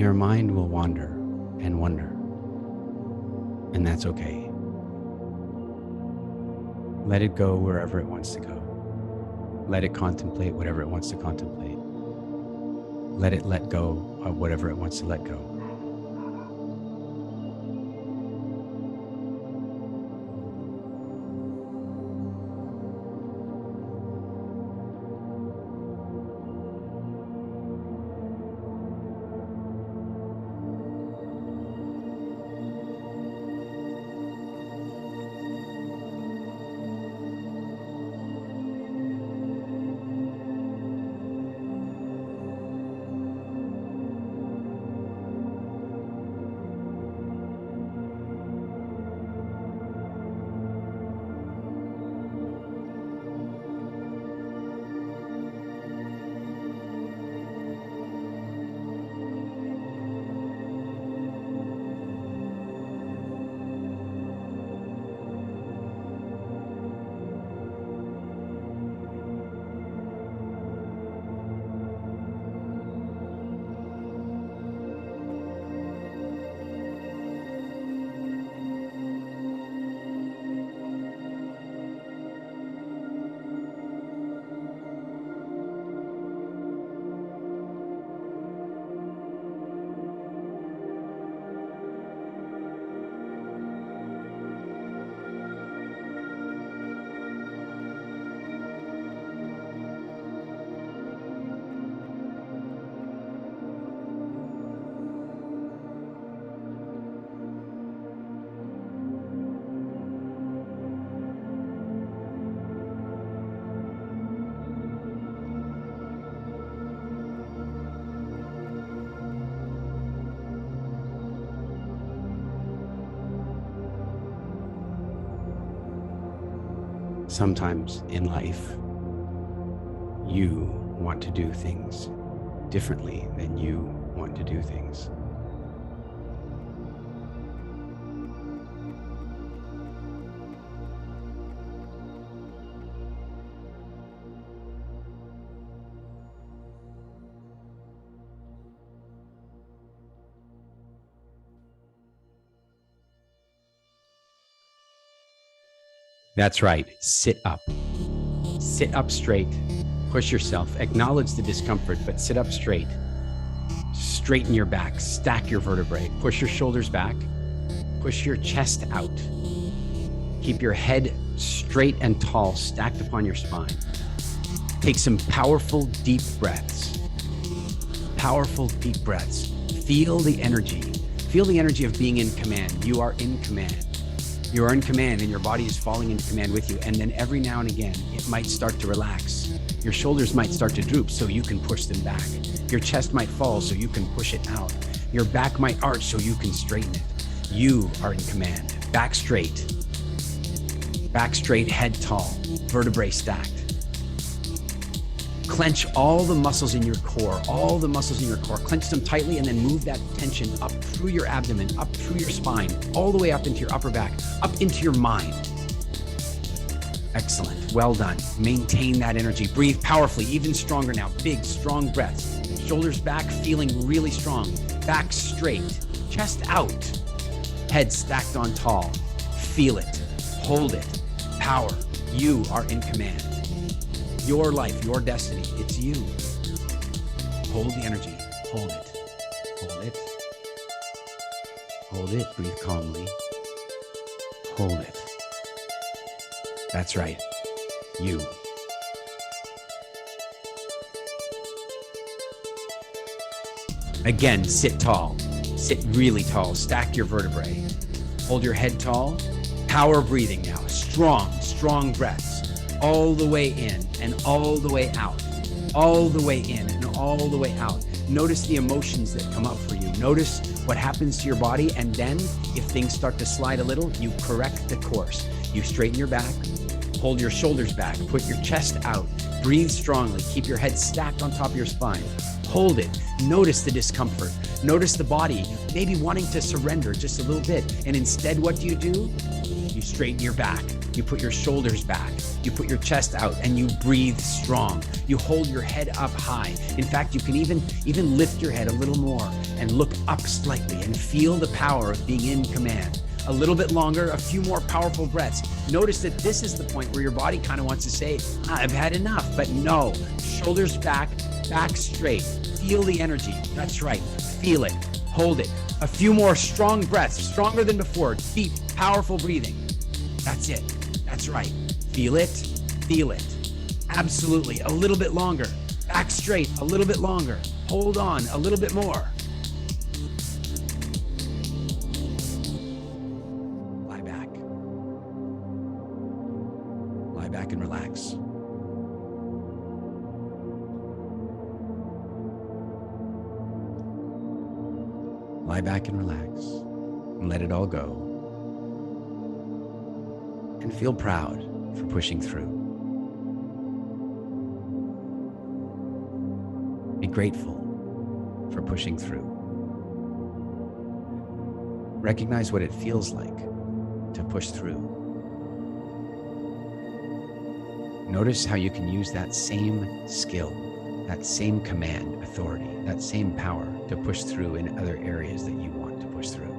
your mind will wander and wonder, and that's okay. Let it go wherever it wants to go. Let it contemplate whatever it wants to contemplate. Let it let go of whatever it wants to let go. Sometimes in life, you want to do things differently than you want to do things. That's right. Sit up. Sit up straight. Push yourself. Acknowledge the discomfort, but sit up straight. Straighten your back. Stack your vertebrae. Push your shoulders back. Push your chest out. Keep your head straight and tall, stacked upon your spine. Take some powerful, deep breaths. Powerful, deep breaths. Feel the energy. Feel the energy of being in command. You are in command. You are in command and your body is falling into command with you. And then every now and again, it might start to relax. Your shoulders might start to droop so you can push them back. Your chest might fall so you can push it out. Your back might arch so you can straighten it. You are in command. Back straight, head tall, vertebrae stacked. Clench all the muscles in your core, Clench them tightly and then move that tension up through your abdomen, up through your spine, all the way up into your upper back, up into your mind. Excellent. Well done. Maintain that energy. Breathe powerfully, even stronger now. Big, strong breaths. Shoulders back, feeling really strong. Back straight, chest out. Head stacked on tall. Feel it. Hold it. Power. You are in command. Your life, your destiny, it's you. Hold the energy. Hold it. Hold it. Hold it. Breathe calmly. Hold it. That's right. You. Again, sit tall. Sit really tall. Stack your vertebrae. Hold your head tall. Power breathing now. Strong breaths. All the way in and all the way out. All the way in and all the way out. Notice the emotions that come up for you. Notice what happens to your body. And then if things start to slide a little, you correct the course. You straighten your back, hold your shoulders back, put your chest out, breathe strongly, keep your head stacked on top of your spine. Hold it. Notice the discomfort. Notice the body maybe wanting to surrender just a little bit. And instead, what do? You straighten your back. You put your shoulders back. You put your chest out and you breathe strong. You hold your head up high. In fact, you can even lift your head a little more and look up slightly and feel the power of being in command. A little bit longer, a few more powerful breaths. Notice that this is the point where your body kind of wants to say, I've had enough, but no. Shoulders back, back straight. Feel the energy. That's right. Feel it. Hold it. A few more strong breaths, stronger than before. Deep, powerful breathing. That's it. That's right. Feel it. Feel it. Absolutely. A little bit longer. Back straight. A little bit longer. Hold on. A little bit more. Lie back. Lie back and relax. Lie back and relax and let it all go. And feel proud for pushing through. Be grateful for pushing through. Recognize what it feels like to push through. Notice how you can use that same skill, that same command, authority, that same power to push through in other areas that you want to push through.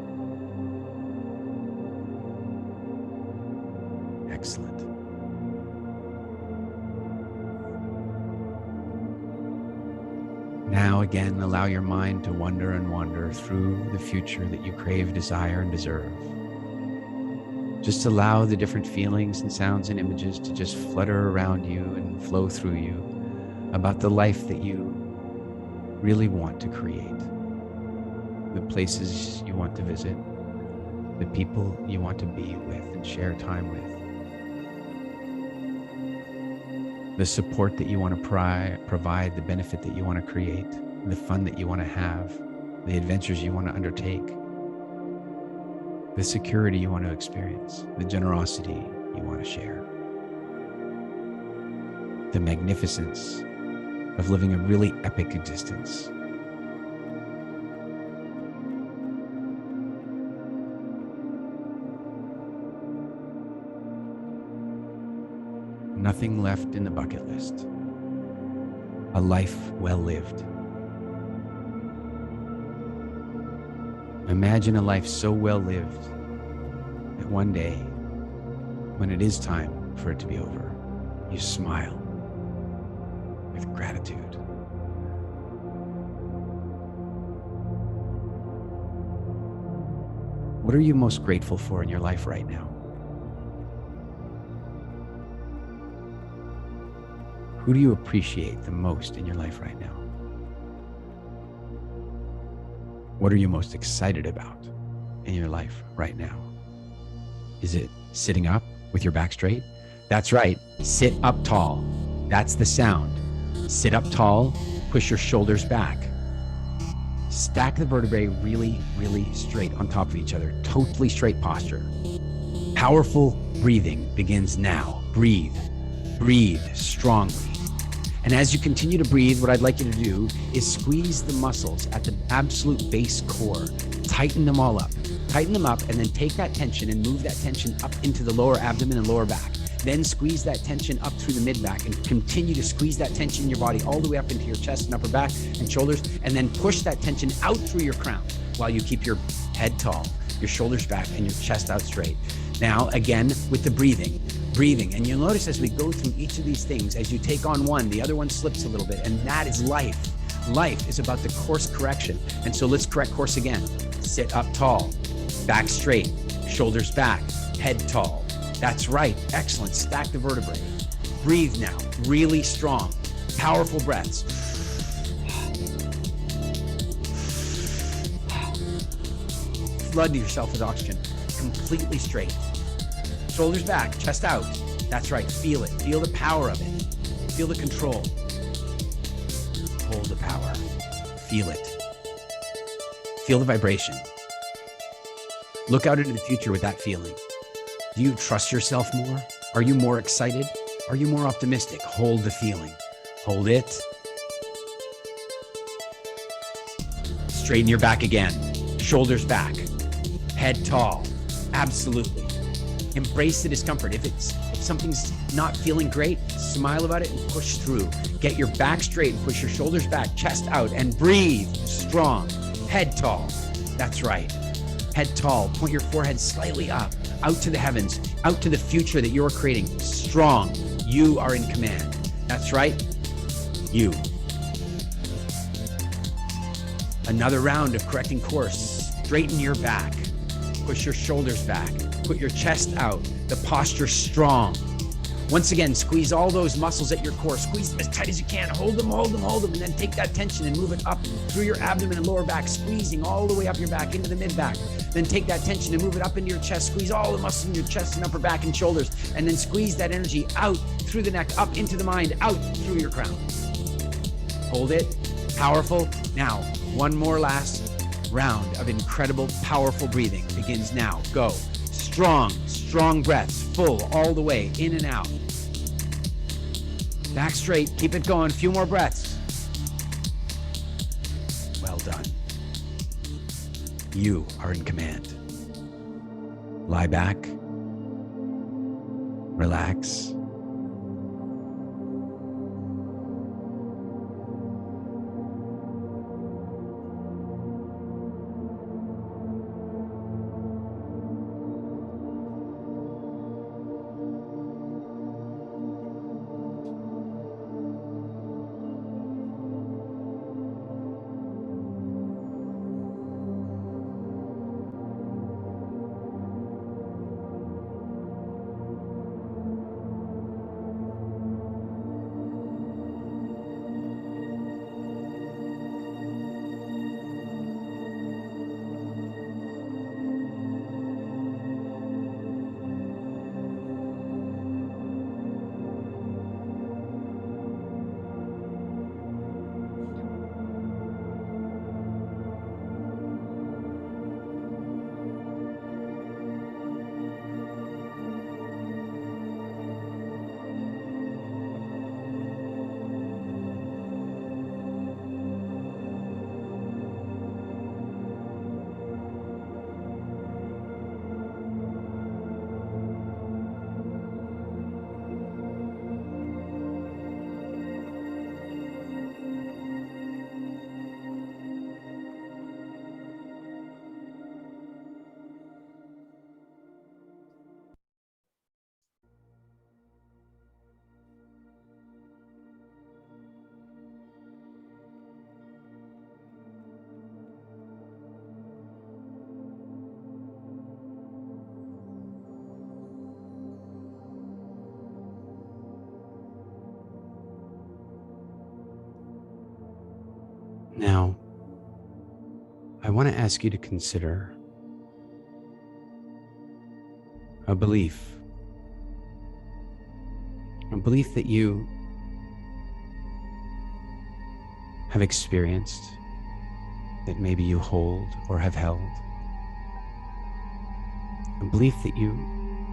Excellent. Now again, allow your mind to wander and wander through the future that you crave, desire, and deserve. Just allow the different feelings and sounds and images to just flutter around you and flow through you about the life that you really want to create, the places you want to visit, the people you want to be with and share time with, the support that you want to provide, the benefit that you want to create, the fun that you want to have, the adventures you want to undertake, the security you want to experience, the generosity you want to share, the magnificence of living a really epic existence. Nothing left in the bucket list. A life well lived. Imagine a life so well lived that one day, when it is time for it to be over, you smile with gratitude. What are you most grateful for in your life right now? Who do you appreciate the most in your life right now? What are you most excited about in your life right now? Is it sitting up with your back straight? That's right, sit up tall. That's the sound. Sit up tall, push your shoulders back. Stack the vertebrae really, really straight on top of each other. Totally straight posture. Powerful breathing begins now. Breathe. Breathe strongly. And as you continue to breathe, what I'd like you to do is squeeze the muscles at the absolute base core. Tighten them all up. Tighten them up and then take that tension and move that tension up into the lower abdomen and lower back. Then squeeze that tension up through the mid-back and continue to squeeze that tension in your body all the way up into your chest and upper back and shoulders, and then push that tension out through your crown while you keep your head tall, your shoulders back, and your chest out straight. Now, again, with the breathing, and you'll notice as we go through each of these things, as you take on one, the other one slips a little bit, and that is life. Life is about the course correction. And so let's correct course again. Sit up tall, back straight, shoulders back, head tall. That's right. Excellent. Stack the vertebrae. Breathe now. Really strong. Powerful breaths. Flood yourself with oxygen. Completely straight. Shoulders back, chest out. That's right. Feel it. Feel the power of it. Feel the control. Hold the power. Feel it. Feel the vibration. Look out into the future with that feeling. Do you trust yourself more? Are you more excited? Are you more optimistic? Hold the feeling. Hold it. Straighten your back again. Shoulders back. Head tall. Absolutely. Embrace the discomfort. If something's not feeling great, smile about it and push through. Get your back straight and push your shoulders back, chest out, and breathe strong. Head tall. That's right. Head tall. Point your forehead slightly up, out to the heavens, out to the future that you're creating. Strong. You are in command. That's right. You. Another round of correcting course. Straighten your back. Push your shoulders back. Put your chest out. The posture strong. Once again, squeeze all those muscles at your core. Squeeze as tight as you can. Hold them, hold them, hold them. And then take that tension and move it up through your abdomen and lower back, squeezing all the way up your back into the mid back. Then take that tension and move it up into your chest. Squeeze all the muscles in your chest and upper back and shoulders. And then squeeze that energy out through the neck, up into the mind, out through your crown. Hold it. Powerful. Now, one more last round of incredible, powerful breathing begins now. Go. Strong breaths, full all the way, in and out. Back straight, keep it going, a few more breaths. Well done. You are in command. Lie back, relax. Now, I want to ask you to consider a belief that you have experienced, that maybe you hold or have held, a belief that you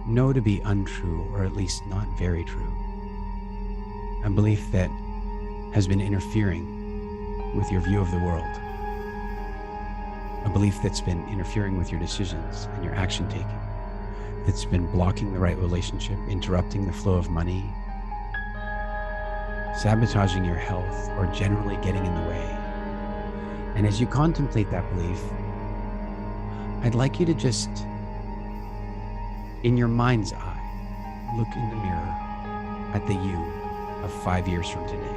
know to be untrue or at least not very true, a belief that has been interfering with your view of the world, a belief that's been interfering with your decisions and your action taking, that's been blocking the right relationship, interrupting the flow of money, sabotaging your health, or generally getting in the way. And as you contemplate that belief, I'd like you to just, in your mind's eye, look in the mirror at the you of 5 years from today.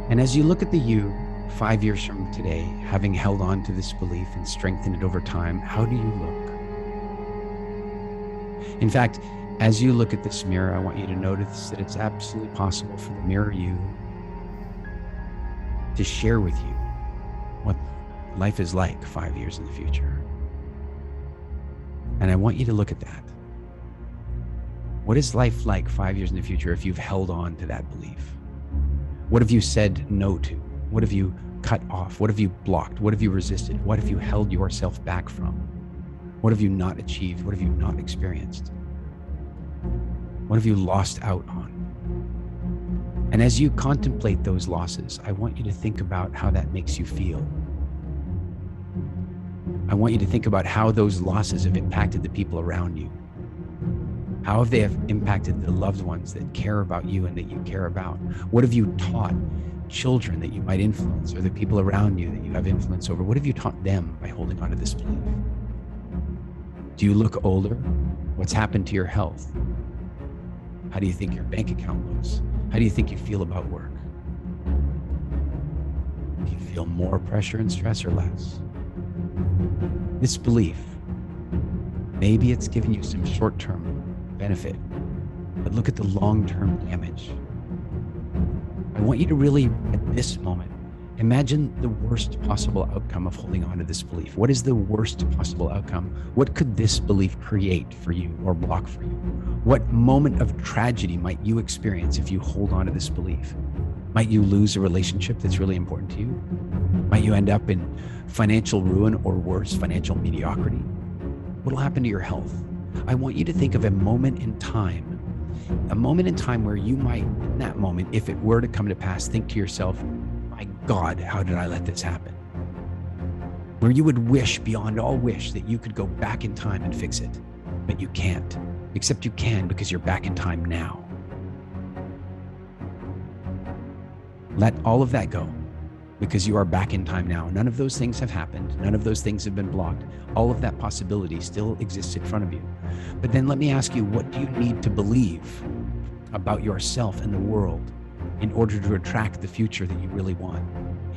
And as you look at the you 5 years from today, having held on to this belief and strengthened it over time, how do you look? In fact, as you look at this mirror, I want you to notice that it's absolutely possible for the mirror you to share with you what life is like 5 years in the future. And I want you to look at that. What is life like 5 years in the future if you've held on to that belief? What have you said no to? What have you cut off? What have you blocked? What have you resisted? What have you held yourself back from? What have you not achieved? What have you not experienced? What have you lost out on? And as you contemplate those losses, I want you to think about how that makes you feel. I want you to think about how those losses have impacted the people around you, How have they impacted the loved ones that care about you and that you care about? What have you taught children that you might influence, or the people around you that you have influence over? What have you taught them by holding on to this belief? Do you look older? What's happened to your health? How do you think your bank account looks? How do you think you feel about work? Do you feel more pressure and stress or less? This belief, maybe it's given you some short-term benefit, but look at the long-term damage. I want you to really, at this moment, imagine the worst possible outcome of holding on to this belief. What is the worst possible outcome? What could this belief create for you or block for you? What moment of tragedy might you experience if you hold on to this belief? Might you lose a relationship that's really important to you? Might you end up in financial ruin, or worse, financial mediocrity? What will happen to your health? I want you to think of a moment in time where you might, in that moment, if it were to come to pass, think to yourself, my God, how did I let this happen? Where you would wish beyond all wish that you could go back in time and fix it, but you can't, except you can because you're back in time now. Let all of that go because you are back in time now. None of those things have happened. None of those things have been blocked. All of that possibility still exists in front of you. But then let me ask you, what do you need to believe about yourself and the world in order to attract the future that you really want?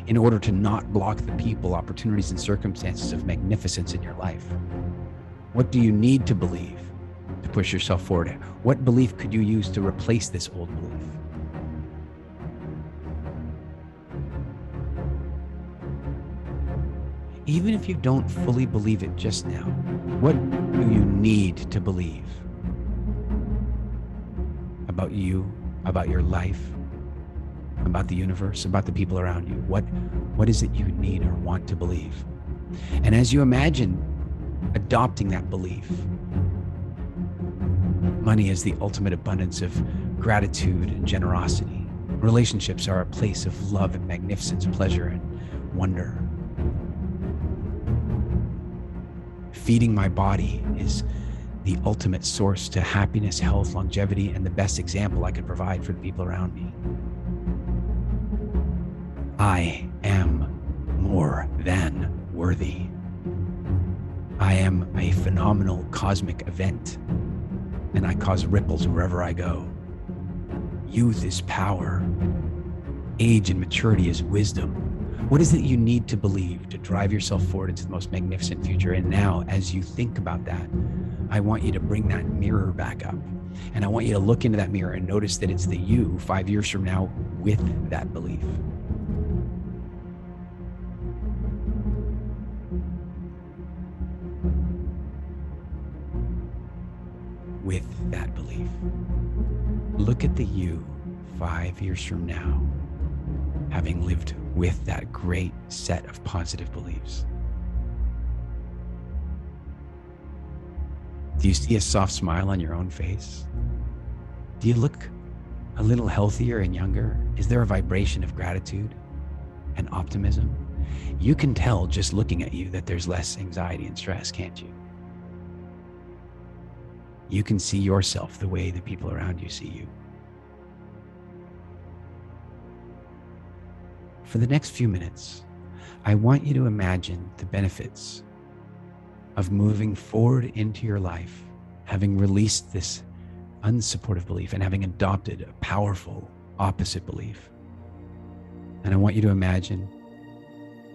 In order to not block the people, opportunities, and circumstances of magnificence in your life? What do you need to believe to push yourself forward? What belief could you use to replace this old belief? Even if you don't fully believe it just now, what do you need to believe about you, about your life, about the universe, about the people around you? What is it you need or want to believe? And as you imagine adopting that belief, money is the ultimate abundance of gratitude and generosity. Relationships are a place of love and magnificence, pleasure and wonder. Feeding my body is the ultimate source to happiness, health, longevity, and the best example I could provide for the people around me. I am more than worthy. I am a phenomenal cosmic event, and I cause ripples wherever I go. Youth is power. Age and maturity is wisdom. What is it you need to believe to drive yourself forward into the most magnificent future? And now, as you think about that, I want you to bring that mirror back up. And I want you to look into that mirror and notice that it's the you 5 years from now with that belief. With that belief. Look at the you 5 years from now, having lived with that great set of positive beliefs. Do you see a soft smile on your own face? Do you look a little healthier and younger? Is there a vibration of gratitude and optimism? You can tell just looking at you that there's less anxiety and stress, can't you? You can see yourself the way the people around you see you. For the next few minutes, I want you to imagine the benefits of moving forward into your life, having released this unsupportive belief and having adopted a powerful opposite belief. And I want you to imagine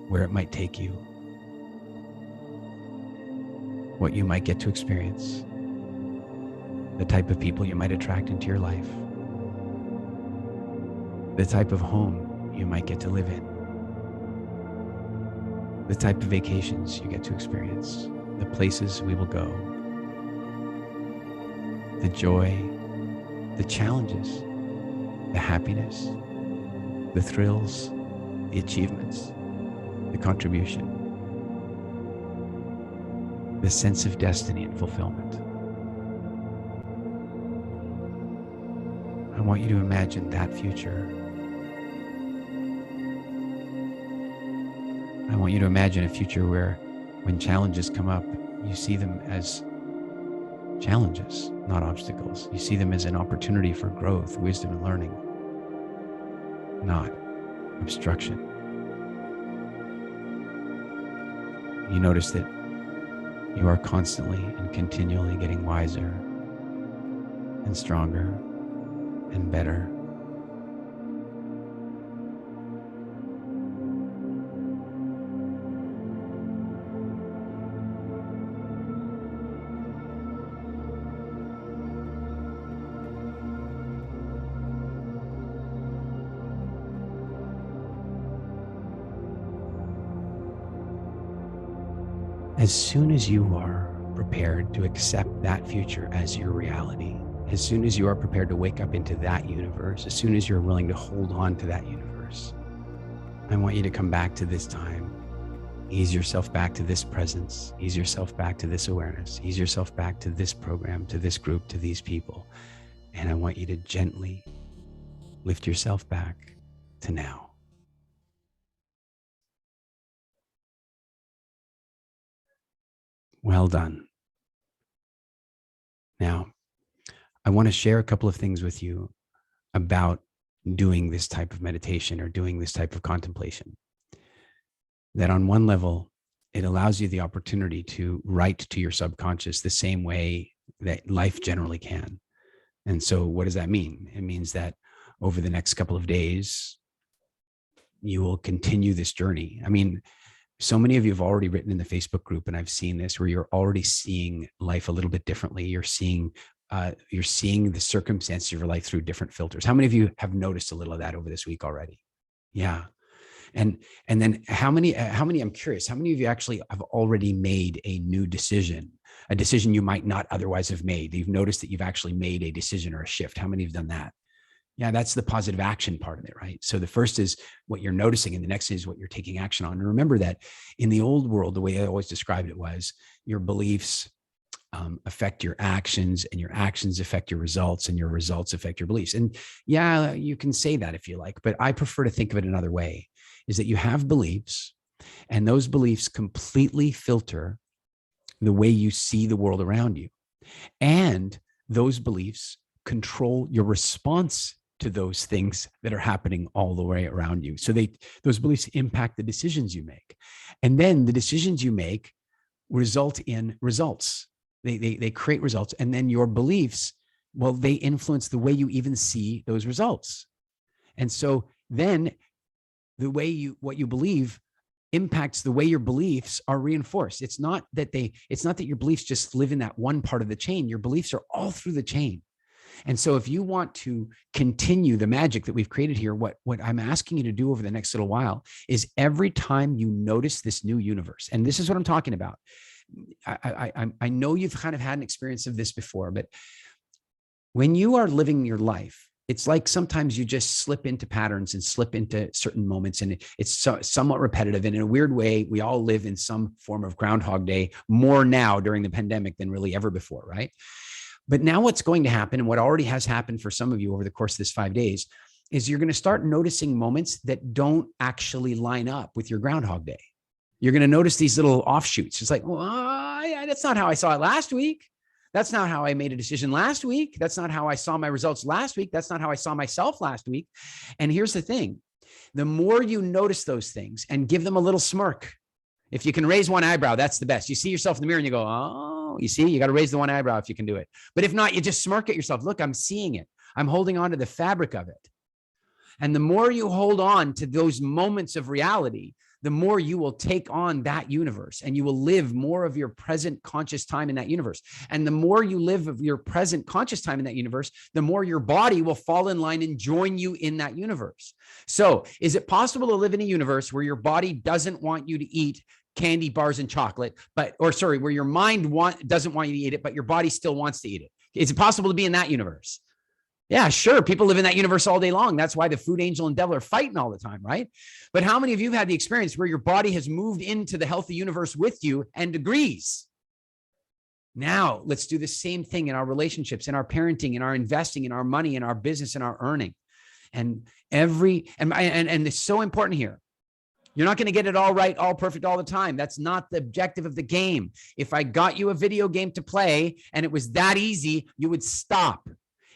where it might take you, what you might get to experience, the type of people you might attract into your life, the type of home you might get to live in, the type of vacations you get to experience, the places we will go, the joy, the challenges, the happiness, the thrills, the achievements, the contribution, the sense of destiny and fulfillment. I want you to imagine that future. I want you to imagine a future where when challenges come up, you see them as challenges, not obstacles. You see them as an opportunity for growth, wisdom, and learning, not obstruction. You notice that you are constantly and continually getting wiser and stronger and better. As soon as you are prepared to accept that future as your reality, as soon as you are prepared to wake up into that universe, as soon as you're willing to hold on to that universe, I want you to come back to this time. Ease yourself back to this presence. Ease yourself back to this awareness. Ease yourself back to this program, to this group, to these people. And I want you to gently lift yourself back to now. Well done. Now, I want to share a couple of things with you about doing this type of meditation or doing this type of contemplation. That on one level, it allows you the opportunity to write to your subconscious the same way that life generally can. And so what does that mean? It means that over the next couple of days, you will continue this journey. I mean, so many of you have already written in the Facebook group, and I've seen this, where you're already seeing life a little bit differently. You're seeing the circumstances of your life through different filters. How many of you have noticed a little of that over this week already? Yeah. And then how many, I'm curious, how many of you actually have already made a new decision, a decision you might not otherwise have made? You've noticed that you've actually made a decision or a shift. How many have done that? Yeah, that's the positive action part of it, right? So the first is what you're noticing, and the next is what you're taking action on. And remember that in the old world, the way I always described it was your beliefs affect your actions, and your actions affect your results, and your results affect your beliefs. And yeah, you can say that if you like, but I prefer to think of it another way, is that you have beliefs, and those beliefs completely filter the way you see the world around you. And those beliefs control your response to those things that are happening all the way around you. So those beliefs impact the decisions you make. And then the decisions you make result in results. They create results. And then your beliefs, well, they influence the way you even see those results. And so then what you believe impacts the way your beliefs are reinforced. It's not that your beliefs just live in that one part of the chain. Your beliefs are all through the chain. And so if you want to continue the magic that we've created here, what I'm asking you to do over the next little while is every time you notice this new universe, and this is what I'm talking about. I know you've kind of had an experience of this before, but when you are living your life, it's like sometimes you just slip into patterns and slip into certain moments, and it's somewhat repetitive. And in a weird way, we all live in some form of Groundhog Day, more now during the pandemic than really ever before, right? But now what's going to happen, and what already has happened for some of you over the course of this 5 days, is you're going to start noticing moments that don't actually line up with your Groundhog Day. You're going to notice these little offshoots. It's like, well, yeah, that's not how I saw it last week. That's not how I made a decision last week. That's not how I saw my results last week. That's not how I saw myself last week. And here's the thing. The more you notice those things and give them a little smirk, if you can raise one eyebrow, that's the best. You see yourself in the mirror and you go, oh, you see, you got to raise the one eyebrow if you can do it. But if not, you just smirk at yourself. Look, I'm seeing it. I'm holding on to the fabric of it. And the more you hold on to those moments of reality, the more you will take on that universe, and you will live more of your present conscious time in that universe. And the more you live of your present conscious time in that universe, the more your body will fall in line and join you in that universe. So is it possible to live in a universe where your body doesn't want you to eat candy bars and chocolate, where your mind doesn't want you to eat it, but your body still wants to eat it? Is it possible to be in that universe? Yeah, sure. People live in that universe all day long. That's why the food angel and devil are fighting all the time, right? But how many of you have had the experience where your body has moved into the healthy universe with you and agrees? Now, let's do the same thing in our relationships, in our parenting, in our investing, in our money, in our business, in our earning. And it's so important here. You're not going to get it all right, all perfect all the time. That's not the objective of the game. If I got you a video game to play and it was that easy, you would stop.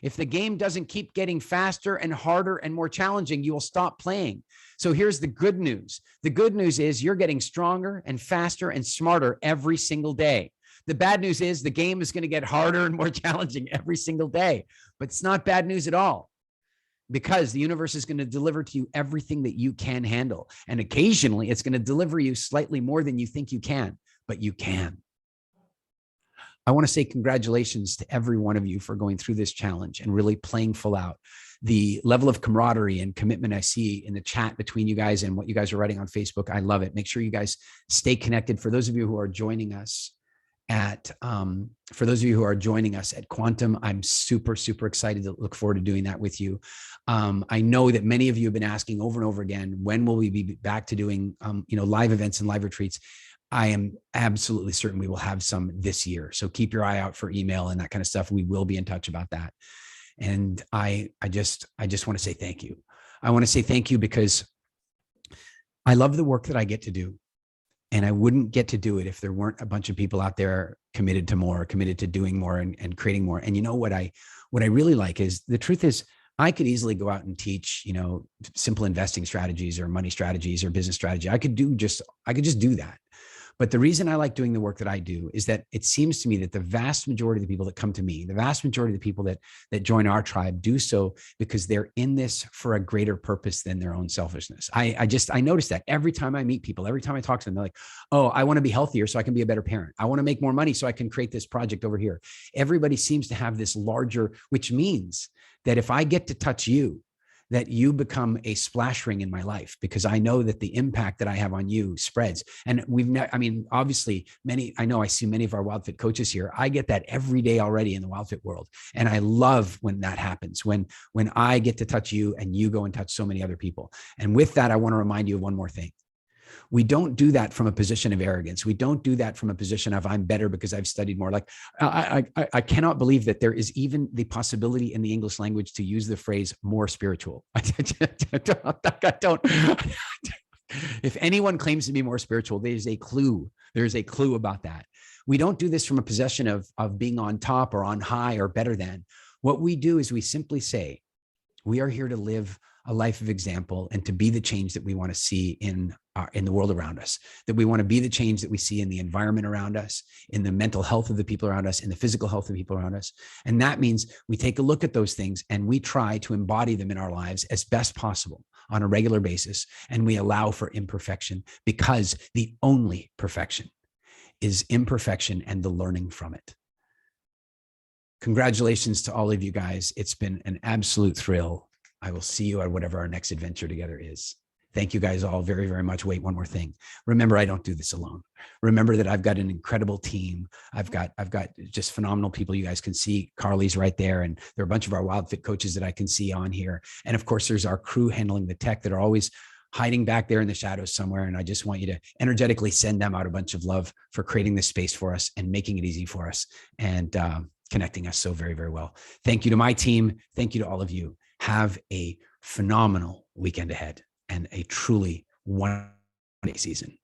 If the game doesn't keep getting faster and harder and more challenging, you will stop playing. So here's the good news. The good news is you're getting stronger and faster and smarter every single day. The bad news is the game is going to get harder and more challenging every single day, but it's not bad news at all, because the universe is going to deliver to you everything that you can handle. And occasionally it's going to deliver you slightly more than you think you can, but you can. I want to say congratulations to every one of you for going through this challenge and really playing full out. The level of camaraderie and commitment I see in the chat between you guys and what you guys are writing on Facebook, I love it. Make sure you guys stay connected. For those of you who are joining us at Quantum, I'm super, super excited to look forward to doing that with you. I know that many of you have been asking over and over again, when will we be back to doing, live events and live retreats? I am absolutely certain we will have some this year. So keep your eye out for email and that kind of stuff. We will be in touch about that. And I just want to say thank you. I want to say thank you because I love the work that I get to do. And I wouldn't get to do it if there weren't a bunch of people out there committed to more, committed to doing more and creating more. And you know what I really like is, the truth is, I could easily go out and teach, simple investing strategies or money strategies or business strategy. I could just do that. But the reason I like doing the work that I do is that it seems to me that the vast majority of the people that come to me, the vast majority of the people that join our tribe, do so because they're in this for a greater purpose than their own selfishness. I notice that every time I meet people, every time I talk to them, they're like, oh, I want to be healthier so I can be a better parent. I want to make more money so I can create this project over here. Everybody seems to have this larger, which means that if I get to touch you, that you become a splash ring in my life, because I know that the impact that I have on you spreads. And obviously I know I see many of our WildFit coaches here. I get that every day already in the WildFit world. And I love when that happens, when I get to touch you and you go and touch so many other people. And with that, I want to remind you of one more thing. We don't do that from a position of arrogance. We don't do that from a position of I'm better because I've studied more. Like I cannot believe that there is even the possibility in the English language to use the phrase more spiritual. I don't. If anyone claims to be more spiritual, there's a clue. There's a clue about that. We don't do this from a position of being on top or on high or better than. What we do is we simply say, we are here to live a life of example and to be the change that we want to see in the world around us, that we want to be the change that we see in the environment around us, in the mental health of the people around us, in the physical health of the people around us. And that means we take a look at those things and we try to embody them in our lives as best possible on a regular basis. And we allow for imperfection, because the only perfection is imperfection and the learning from it. Congratulations to all of you guys. It's been an absolute thrill. I will see you at whatever our next adventure together is. Thank you guys all very, very much. Wait, one more thing. Remember, I don't do this alone. Remember that I've got an incredible team. I've got just phenomenal people. You guys can see Carly's right there. And there are a bunch of our WildFit coaches that I can see on here. And of course, there's our crew handling the tech that are always hiding back there in the shadows somewhere. And I just want you to energetically send them out a bunch of love for creating this space for us and making it easy for us and connecting us so very, very well. Thank you to my team. Thank you to all of you. Have a phenomenal weekend ahead and a truly wonderful season.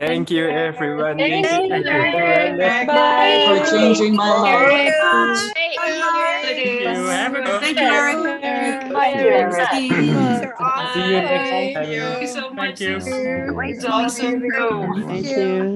Thank you, everyone. Thank Thank you, Miranda. Bye. For changing my life. Thank you. Have a good Thank day. you, Eric. Bye, Eric. See you next time. Thank you. It's awesome. Thank you.